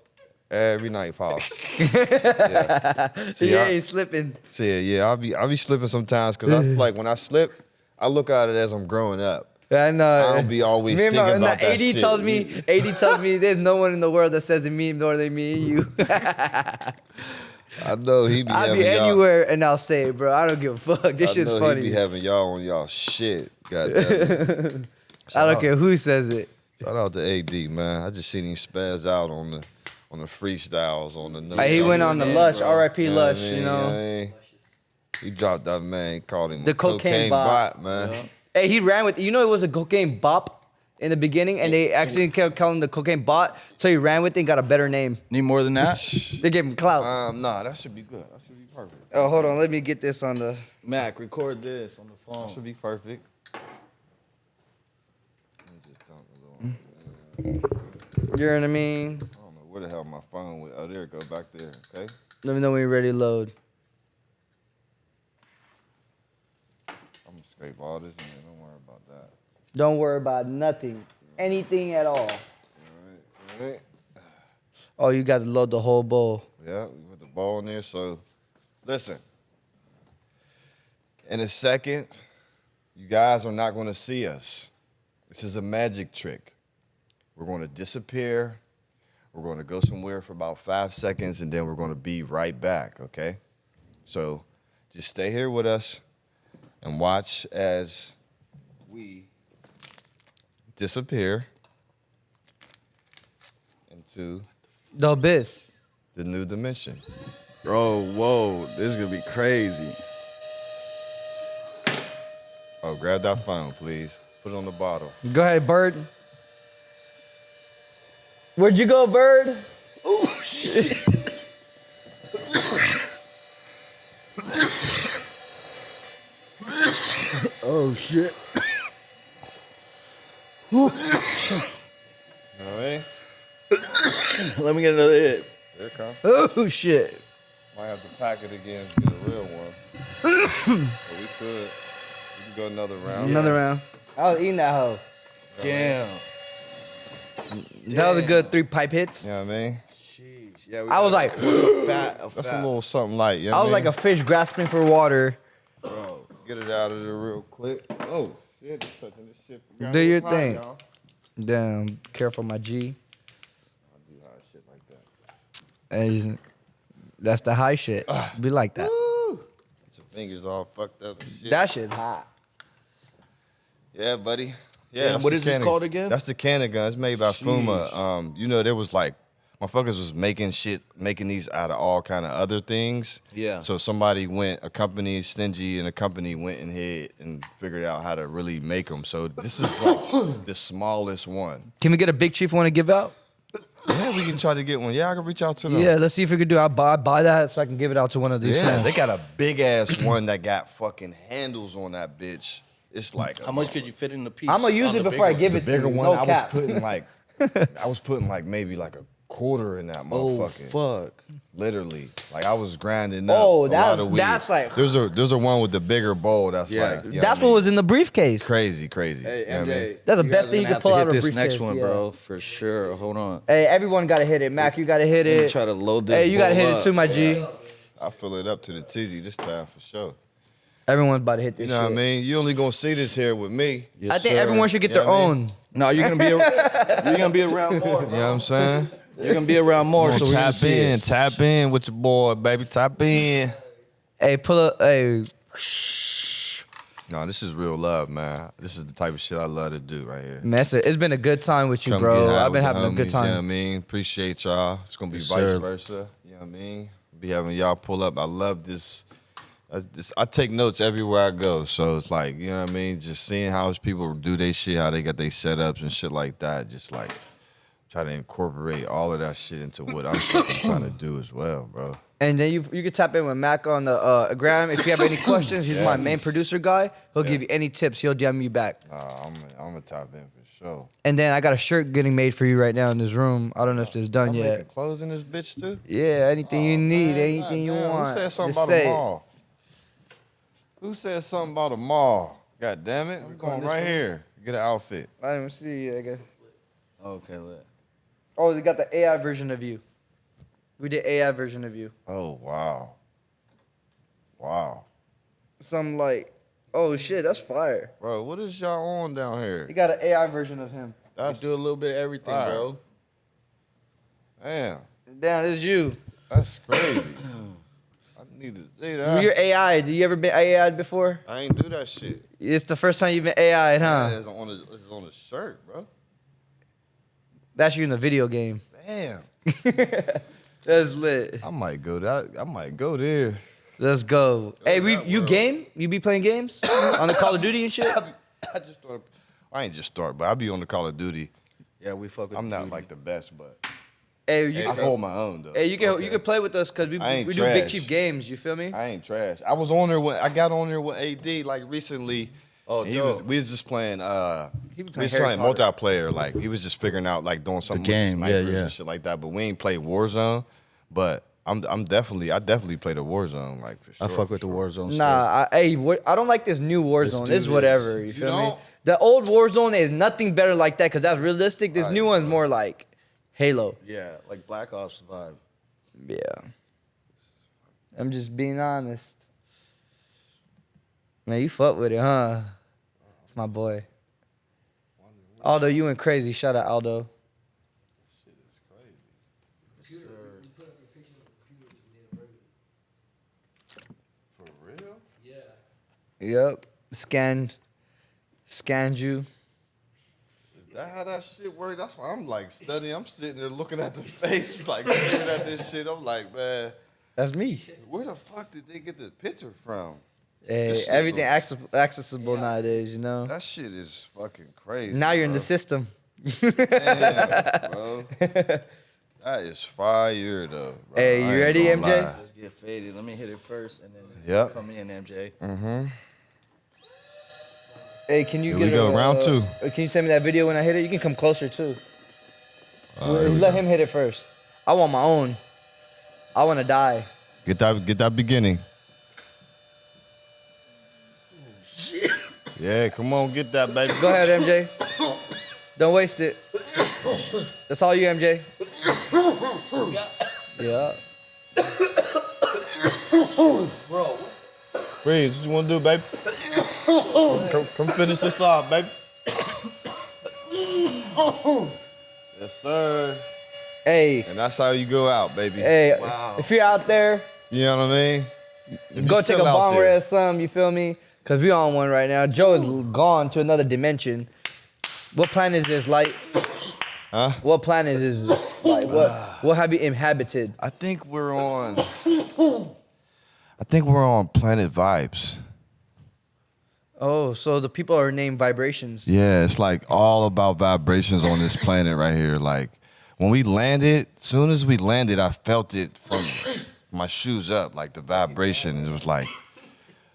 Every night, Pops. Yeah. See, Yeah, he's slipping. Yeah, I'll be slipping sometimes because I feel like when I slip, I look at it as I'm growing up. I know. I don't be always thinking about that AD shit. tells me, AD tells me there's no one in the world that says it me more than me and you. I know he be I'll having be y'all. anywhere and I'll say it, bro. I don't give a fuck. This shit's I know funny. he be having y'all on y'all shit. God damn it. I don't care who says it. Shout out to AD, man. I just seen him spaz out on the freestyles on the. Like, he went on the Lush, R.I.P. You know Lush, what I mean? you know. I mean, he dropped that man, called him The a cocaine bop. man. Hey, he ran with, you know, it was a cocaine bop in the beginning, and they actually kept calling the cocaine bot, so he ran with it and got a better name. Need more than that? They gave him clout. Nah, that should be good. That should be perfect. Oh, hold on, let me get this on the. Mac, record this on the That phone. should be perfect. Let me just dump a little. You know what I mean? I don't know where the hell my phone went. Oh, there it go, back there. Okay. Let me know when you're ready to load. I'm gonna scrape all this in there. Don't worry about that. Don't worry about nothing, anything at all. All right. Oh, you got to load the whole bowl. Yeah, we put the ball in there. So, listen. In a second, you guys are not going to see us. This is a magic trick. We're going to disappear. We're going to go somewhere for about 5 seconds, and then we're going to be right back, okay? So, just stay here with us and watch as we disappear into Dopest. the new dimension. Bro, whoa, this is gonna be crazy. Oh, grab that phone, please. Put it on the bottle. Go ahead, Bird. Where'd you go, Bird? Oh, shit. Oh, shit. All right? Let me get another hit. Here it comes. Oh, shit. Might have to pack it again to get a real one. But we could. We can go another round. Another round. I was eating that hoe. Damn. That was a good 3 pipe hits. You know what I mean? Jeez. Yeah, I was like, That's a little something light. You know I was what like a fish grasping for water. Bro, get it out of there real quick. Oh, shit. Just touching this shit. Do your Hot, thing. y'all. Damn, careful, my G. I do hot shit like that. And that's the high shit. Be like that. Woo! Get your fingers all fucked up and shit. That shit hot. Yeah, buddy. Yeah, Damn, that's what the is this cannon- called again? That's the cannon gun. It's made by Fuma. You know, there was like, motherfuckers was making these out of all kind of other things. Yeah. So a company stingy, and a company went ahead and figured out how to really make them. So this is like the smallest one. Can we get a Big Chief one to give out? Yeah, we can try to get one. Yeah, I can reach out to them. Yeah, let's see if we could do. I'll buy that so I can give it out to one of these Yeah, friends. they got a big ass one that got fucking handles on that bitch. It's like How much could you fit in the piece? I'm gonna use on it the before I big give the it to bigger you. one? No I cap. was putting like maybe like a quarter in that Oh, motherfucker. fuck. Literally, like I was grinding up. Oh, a lot of weed. that's like- there's a one with the bigger bowl. That's Yeah. like you know That's what I what mean? was in the briefcase. crazy. Hey, You know what I mean? MJ. That's the you best guys thing you gonna could pull have out to of hit a this next briefcase, one, yeah. bro, for sure. Hold on. Hey, everyone gotta hit it. Mac, you gotta hit Let me it. try to load this. Hey, you gotta hit bowl it up. too, my G. I fill it up to the tizzy this time for sure. Everyone's about to hit this You know shit. what I mean? You only gonna see this here with me. Yes, I think sir. everyone should get Yeah, their I mean- own. No, you're gonna be around more. You know what I'm saying? You're gonna be around more, so we're gonna see tap in with your boy, baby. Tap in. Hey, pull up. Hey, No, this is real love, man. This is the type of shit I love to do right here. man, it's been a good time with you, Come bro. get high I've been with the having a good homies, You know what I time. mean? Appreciate y'all. It's gonna be Yes, vice sir. versa. You know what I mean? Be having y'all pull up. I love this. I take notes everywhere I go. So it's like, you know what I mean? Just seeing how people do their shit, how they got their setups and shit like that. Just like try to incorporate all of that shit into what I'm fucking trying to do as well, bro. And then you can tap in with Mac on the gram. If you have any questions, he's my main producer guy. He'll give you any tips. He'll DM you back. I'm gonna tap in for sure. And then I got a shirt getting made for you right now in this room. I don't know if it's done I'm yet. making clothes in this bitch too. Yeah, anything you need, Man, anything you goddamn, want. Who said something just about say a it. mall? Who said something about a mall? God damn it. We're going right here. Get an outfit. I don't see. I guess. Okay, lit. Oh, they got the AI version of you. We did AI version of you. Oh wow. Wow. Some like, oh shit, that's fire. Bro, what is y'all on down here? You got an AI version of him. We do a little bit of everything, fire. bro. Damn. Damn, this is you. That's crazy. I need to see that. You're AI. Did you ever been AI'd before? I ain't do that shit. It's the first time you've been AI'd, huh? Yeah, it's on the shirt, bro. That's you in the video game. Damn. That's lit. I might go there. Let's go. Hey, you world. game? You be playing games on the Call of Duty and shit? I just started. I ain't just start, but I be on the Call of Duty. Yeah, we fuck with I'm not Duty. like the best, but Hey, I hold my own though. Hey, you can play with us because we I ain't do Big trash. Chief games. You feel me? I ain't trash. I was on there when I got on there with AD like recently. Oh, and dope. we was just playing. He be We playing was Harry trying Potter. multiplayer. Like he was just figuring out like doing something game, with the snipers yeah. and shit like that. But we ain't played Warzone. But I definitely play the Warzone like for sure. I fuck with for the sure. Warzone. Nah, I don't like this new Warzone. Let's do It's this. whatever. You feel me? don't? The old Warzone is nothing better like that because that's realistic. This Right, new one's more like Halo. Yeah, like Black Ops vibe. Yeah. I'm just being honest. Man, you fuck with it, huh? It's my boy. Aldo, you went crazy. Shout out Aldo. For real? Yep. Scanned you. Is that how that shit work? That's why I'm like studying. I'm sitting there looking at the face, like staring at this shit. I'm like, man, That's me. where the fuck did they get the picture from? Hey, This shit everything look- accessible nowadays, you know. That shit is fucking crazy. Now you're in bro. the system. Damn, bro. That is fire though. Bro. Hey, you I ain't ready, gonna MJ? lie. Let's get faded. Let me hit it first, and then Yep. come in, MJ. Hey, can you Here get we go, a, round two. Can you send me that video when I hit it? You can come closer too. Here we Let him hit it first. I want my own. I want to die. Get that beginning. Yeah, come on, get that, baby. Go ahead, MJ. Don't waste it. That's all you, MJ. Yeah. Breeze, what you want to do, baby? Come finish this off, baby. Yes, sir. Hey, And that's how you go out, baby. hey. If you're out there, You know what I mean? If you go take still a out bong there, rip, some. You feel me? Cause we on one right now. Joe is gone to another dimension. What planet is this? Like, Huh? what planet is this? Like, what have you inhabited? I think we're on. Planet Vibes. Oh, so the people are named vibrations. Yeah, it's like all about vibrations on this planet right here. Like when we landed, soon as we landed, I felt it from my shoes up, like the vibration. It was like,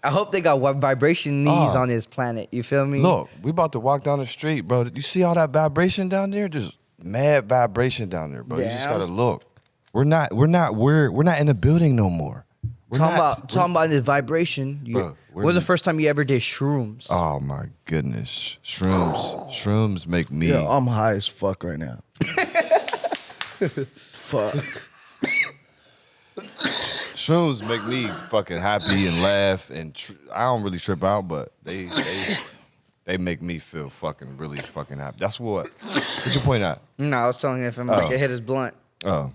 I hope they got what vibration needs Oh. on this planet. You feel me? look, we about to walk down the street, bro. You see all that vibration down there? There's mad vibration down there, bro. You just Damn. gotta look. We're not in the building no more. We're Talking about this vibration. Bro, when was the first time you ever did shrooms? Oh my goodness, shrooms make me. Yeah, I'm high as fuck right now. Fuck. Shrooms make me fucking happy and laugh, and I don't really trip out, but they make me feel fucking really fucking happy. That's what you point out? No, I was telling you if I'm like, hit his blunt. Oh,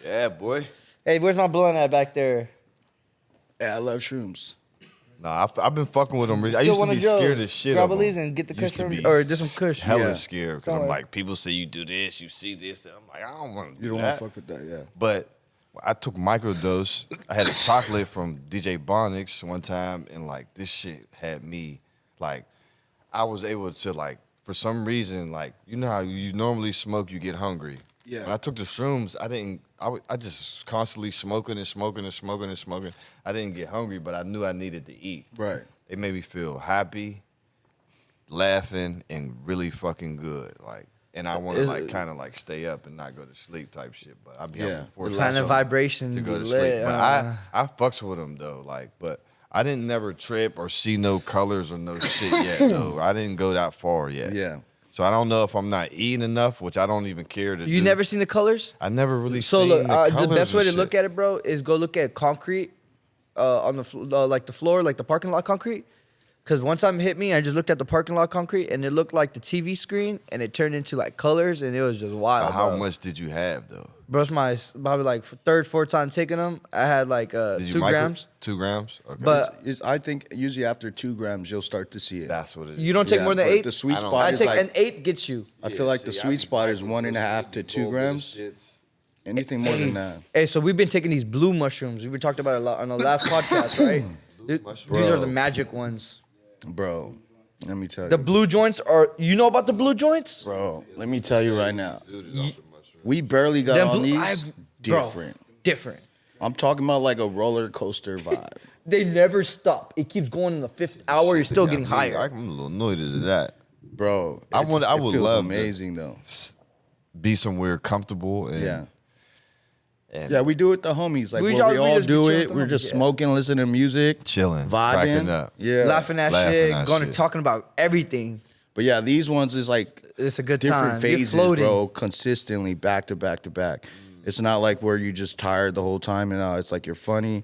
yeah, boy. Hey, where's my blunt at back there? Yeah, I love shrooms. Nah, I've been fucking with them. I Still used to one be of Joe's. scared as shit Grab of a them. leaves and get the Used kush to from- be or just some kush. Hella Yeah. scared because Don't I'm worry. like, people say you do this, you see this. I'm like, I don't want to do You don't that. want to fuck with that, yeah. But I took microdose. I had a chocolate from DJ Bonix one time, and like this shit had me like, I was able to like, for some reason, like, you know how you normally smoke, you get hungry. Yeah. When I took the shrooms, I just constantly smoking and smoking and smoking and smoking. I didn't get hungry, but I knew I needed to eat. Right. They made me feel happy, laughing, and really fucking good. Like, and I want to Is like it- kind of like stay up and not go to sleep type shit. But I be Yeah. forced Planet myself vibration to go be to sleep. lit, But huh? I fucks with them though. Like, but I didn't never trip or see no colors or no shit yet. though. I didn't go that far yet. Yeah. So I don't know if I'm not eating enough, which I don't even care to do. You never seen the colors? I never really So seen look, the colors the best way to and look shit. at it, bro, is go look at concrete on the like the floor, like the parking lot concrete. Because one time it hit me, I just looked at the parking lot concrete, and it looked like the TV screen, and it turned into like colors, and it was just wild. How bro. much did you have though? Bro, it's my probably like third, fourth time taking them. I had like Did 2 grams. 2 grams? Okay. But I think usually after 2 grams you'll start to see it. that's what it is. you don't take Yeah, more than but 8? The sweet I don't- spot I is take like an 8 gets you. I feel like the sweet spot is 1.5 to 2 grams. Anything more than that, Hey, so we've been taking these blue mushrooms. We've been talking about it a lot on the last podcast, right? These are the magic ones. bro. Let me tell you, The blue joints are. You know about the blue joints? bro. Let me tell you right now. We barely got Them on blue- these. bro, Different. different. I'm talking about like a roller coaster vibe. They never stop. It keeps going in the 5th hour. You're still getting higher. I'm a little annoyed at that. Bro, I it's- would- I it would feels love to- amazing though. Be somewhere comfortable and Yeah. and Yeah, we do it the homies. Like We we, all- we we all just be do chilling it. with the We're homies, just yeah. smoking, listening to music, chilling, vibing, cracking up. Yeah, Laughing at Laughing shit, at going shit. and talking about everything. But yeah, these ones is like It's a good different time. You're phases, floating. bro. Consistently, back to back to back. It's not like where you just tired the whole time, and it's like you're funny,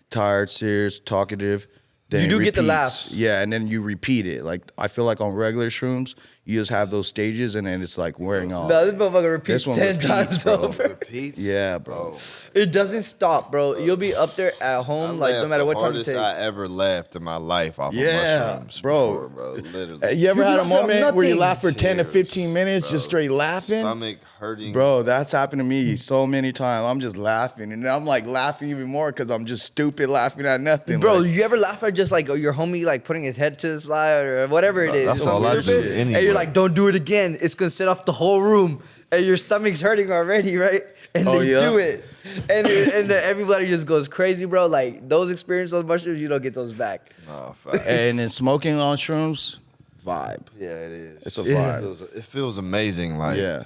tired, serious, talkative. Then You it do get the repeats. laughs. Yeah, and then you repeat it. Like I feel like on regular shrooms, you just have those stages, and then it's like wearing off. No, this motherfucker repeats This one 10 repeats, times bro. over. Repeats. Yeah, bro. It doesn't stop, bro. You'll be up there at home, like no matter what time you take. I ever laughed in my life off Yeah, of mushrooms, bro. before, Literally. You ever You had a laugh at moment where you nothing. laugh for 10 to Tears, 15 minutes bro. just straight laughing? Stomach hurting, Bro, that's happened to me so many times. I'm just laughing, and I'm like laughing even more because I'm just stupid laughing at nothing. Bro, like, you ever laugh at just like your homie like putting his head to the side or whatever it is? That's something all I do stupid, anyway. and you're like, don't do it again. It's gonna set off the whole room, and your stomach's hurting already, right? And Oh, they yeah? do it, and then everybody just goes crazy, bro. Like those experiences on mushrooms, you don't get those back. Oh, fuck. and then smoking on shrooms, vibe. Yeah, it is. It's a Yeah. vibe. It feels amazing. Like, Yeah.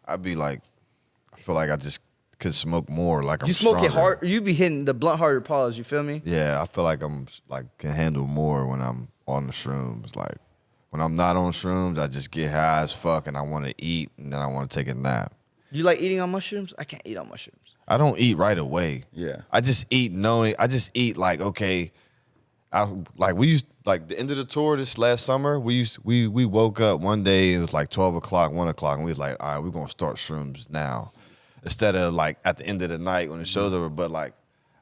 I'd be like, I feel like I just could smoke more. Like I'm You smoke it stronger. hard. You be hitting the blunt harder pause. You feel me? Yeah, I feel like I'm like can handle more when I'm on the shrooms. Like when I'm not on shrooms, I just get high as fuck and I want to eat and then I want to take a nap. You like eating on mushrooms? I can't eat on mushrooms. I don't eat right away. Yeah. I just eat I just eat like, okay, we used like the end of the tour this last summer, we woke up one day, it was like 12 o'clock, 1 o'clock, and we was like, all right, we're gonna start shrooms now. Instead of like at the end of the night when the show's over. But like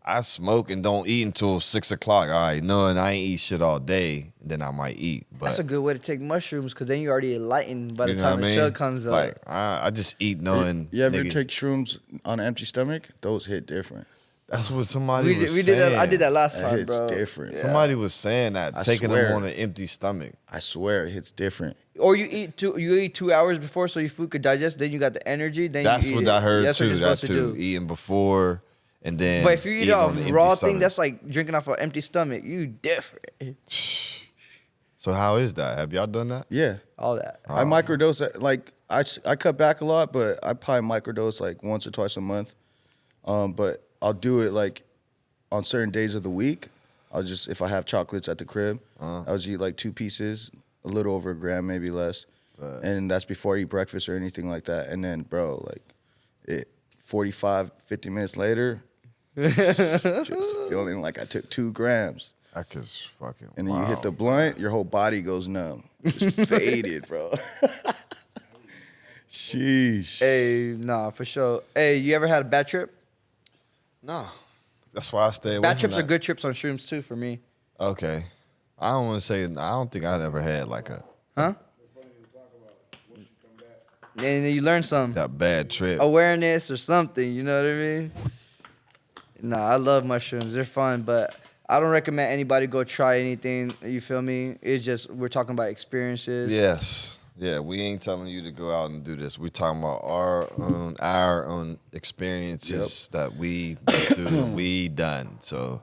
I smoke and don't eat until 6 o'clock. All right, knowing I ain't eat shit all day, and then I might eat. But That's a good way to take mushrooms because then you're already enlightened by the you know time what the I show mean? comes up. Like I just eat knowing. You ever nigga, take shrooms on an empty stomach? Those hit different. That's what somebody we did, was we did that. I saying. did that last That time, hits bro. different. Somebody was saying that I taking swear. them on an empty stomach. I swear it hits different. Or you eat 2 hours before so your food could digest. Then you got the energy. Then That's you eat what it. I heard That's too. what you're That supposed to too. do. Eating before and then. But if you eat eating off on an empty raw thing, stomach. that's like drinking off an empty stomach. You different. So how is that? Have y'all done that? Yeah. All that. I microdose, like, I cut back a lot, but I probably microdose like once or twice a month. But I'll do it like on certain days of the week. I'll just, if I have chocolates at the crib, I'll just eat like 2 pieces, a little over a gram, maybe less. And that's before I eat breakfast or anything like that. And then, bro, like, 45, 50 minutes later, just feeling like I took 2 grams. I just fucking. And then you hit the blunt, your whole body goes numb. Just faded, bro. Sheesh. Hey, nah, for sure. Hey, you ever had a bad trip? No. That's why I stay away Bad from trips that. are good trips on shrooms too for me. Okay. I don't want to say. I don't think I've ever had like Huh? And then you learn something. that bad trip. Awareness or something, you know what I mean? Nah, I love mushrooms. They're fun, but I don't recommend anybody go try anything, you feel me? It's just, we're talking about experiences. Yes. Yeah, we ain't telling you to go out and do this. We're talking about our own experiences that we do, we done. So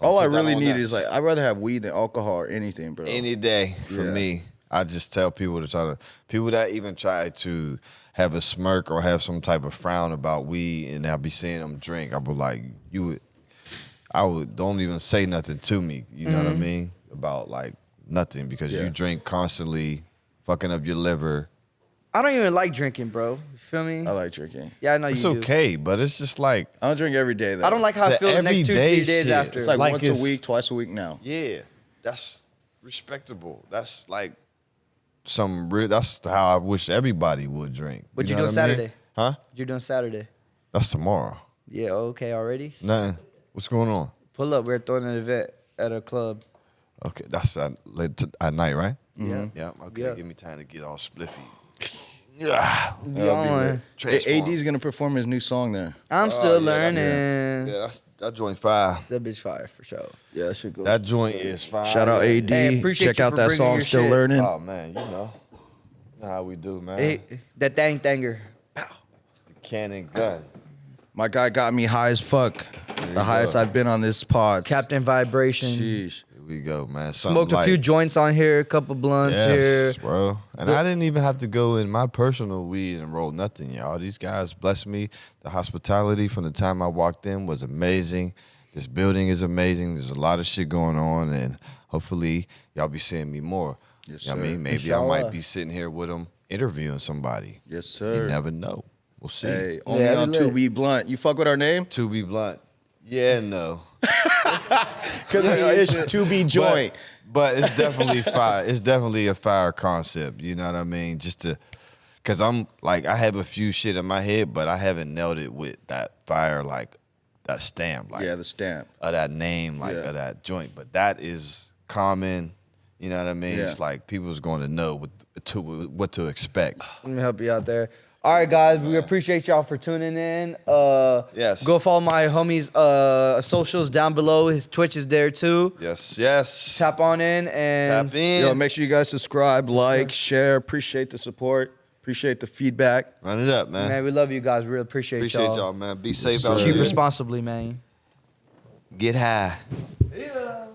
All I put that really on need us. is like, I'd rather have weed than alcohol or anything, bro. Any day for Yeah. me. I just tell people people that even try to have a smirk or have some type of frown about weed, and I'll be seeing them drink. I'll be like, don't even say nothing to me. You know what I mean? About like nothing, because Yeah. you drink constantly fucking up your liver. I don't even like drinking, bro. You feel me? I like drinking. Yeah, I know It's you do. okay, but it's just like, I don't drink every day though. I don't like how I The feel the next 2-3 everyday days shit. after. It's like once it's- a week, twice a week now. yeah, that's respectable. That's like some real. That's how I wish everybody would drink. What you know doing what I mean? Saturday? Huh? What you doing Saturday? That's tomorrow. Yeah, okay, already. Nothing. What's going on? Pull up. We're throwing an event at a club. Okay, that's at night, right? Yeah. Yeah. Okay, Yeah. give me time to get all spliffy. Yeah. We on. AD's gonna perform his new song there. I'm still yeah, learning. Yeah, that joint fire. That bitch fire for sure. Yeah, that should go. That joint is fire. Shout out AD. Hey, appreciate Check you out for that bringing song. your Still shit. learning. Oh man, you know how we do, man. Hey, that thanger. The cannon gun. My guy got me high as fuck. The highest I've been on this pod. Captain Vibration. Sheesh. Here we go, man. Something Smoked a like, few joints on here, a couple blunts yes, here. bro. And I didn't even have to go in my personal weed and roll nothing, y'all. These guys blessed me. The hospitality from the time I walked in was amazing. This building is amazing. There's a lot of shit going on, and hopefully y'all be seeing me more. Yes, You know what I sir. mean? Maybe Inshallah. I might be sitting here with them interviewing somebody. Yes, You sir. never know. We'll see. Hey, only Yeah, on we lit. 2B Blunt. You fuck with our name? To be blunt. Yeah, no. Because it's 2B Joint. But it's definitely fire. It's definitely a fire concept. You know what I mean? Because I'm like, I have a few shit in my head, but I haven't nailed it with that fire, like that stamp, like Yeah, the stamp. of that name, like Yeah. of that joint. But that is common. You know what I mean? Yeah. It's like people's going to know what to expect. Let me help you out there. All right, guys, we appreciate y'all for tuning in. Yes. Go follow my homie's socials down below. His Twitch is there too. Yes, yes. Tap on in and Tap in. Yo, make sure you guys subscribe, like, share. Appreciate the support. Appreciate the feedback. Run it up, man. man, we love you guys. Really appreciate Y'all, man. Be safe out Achieve there. responsibly, man. Get high. Yeah.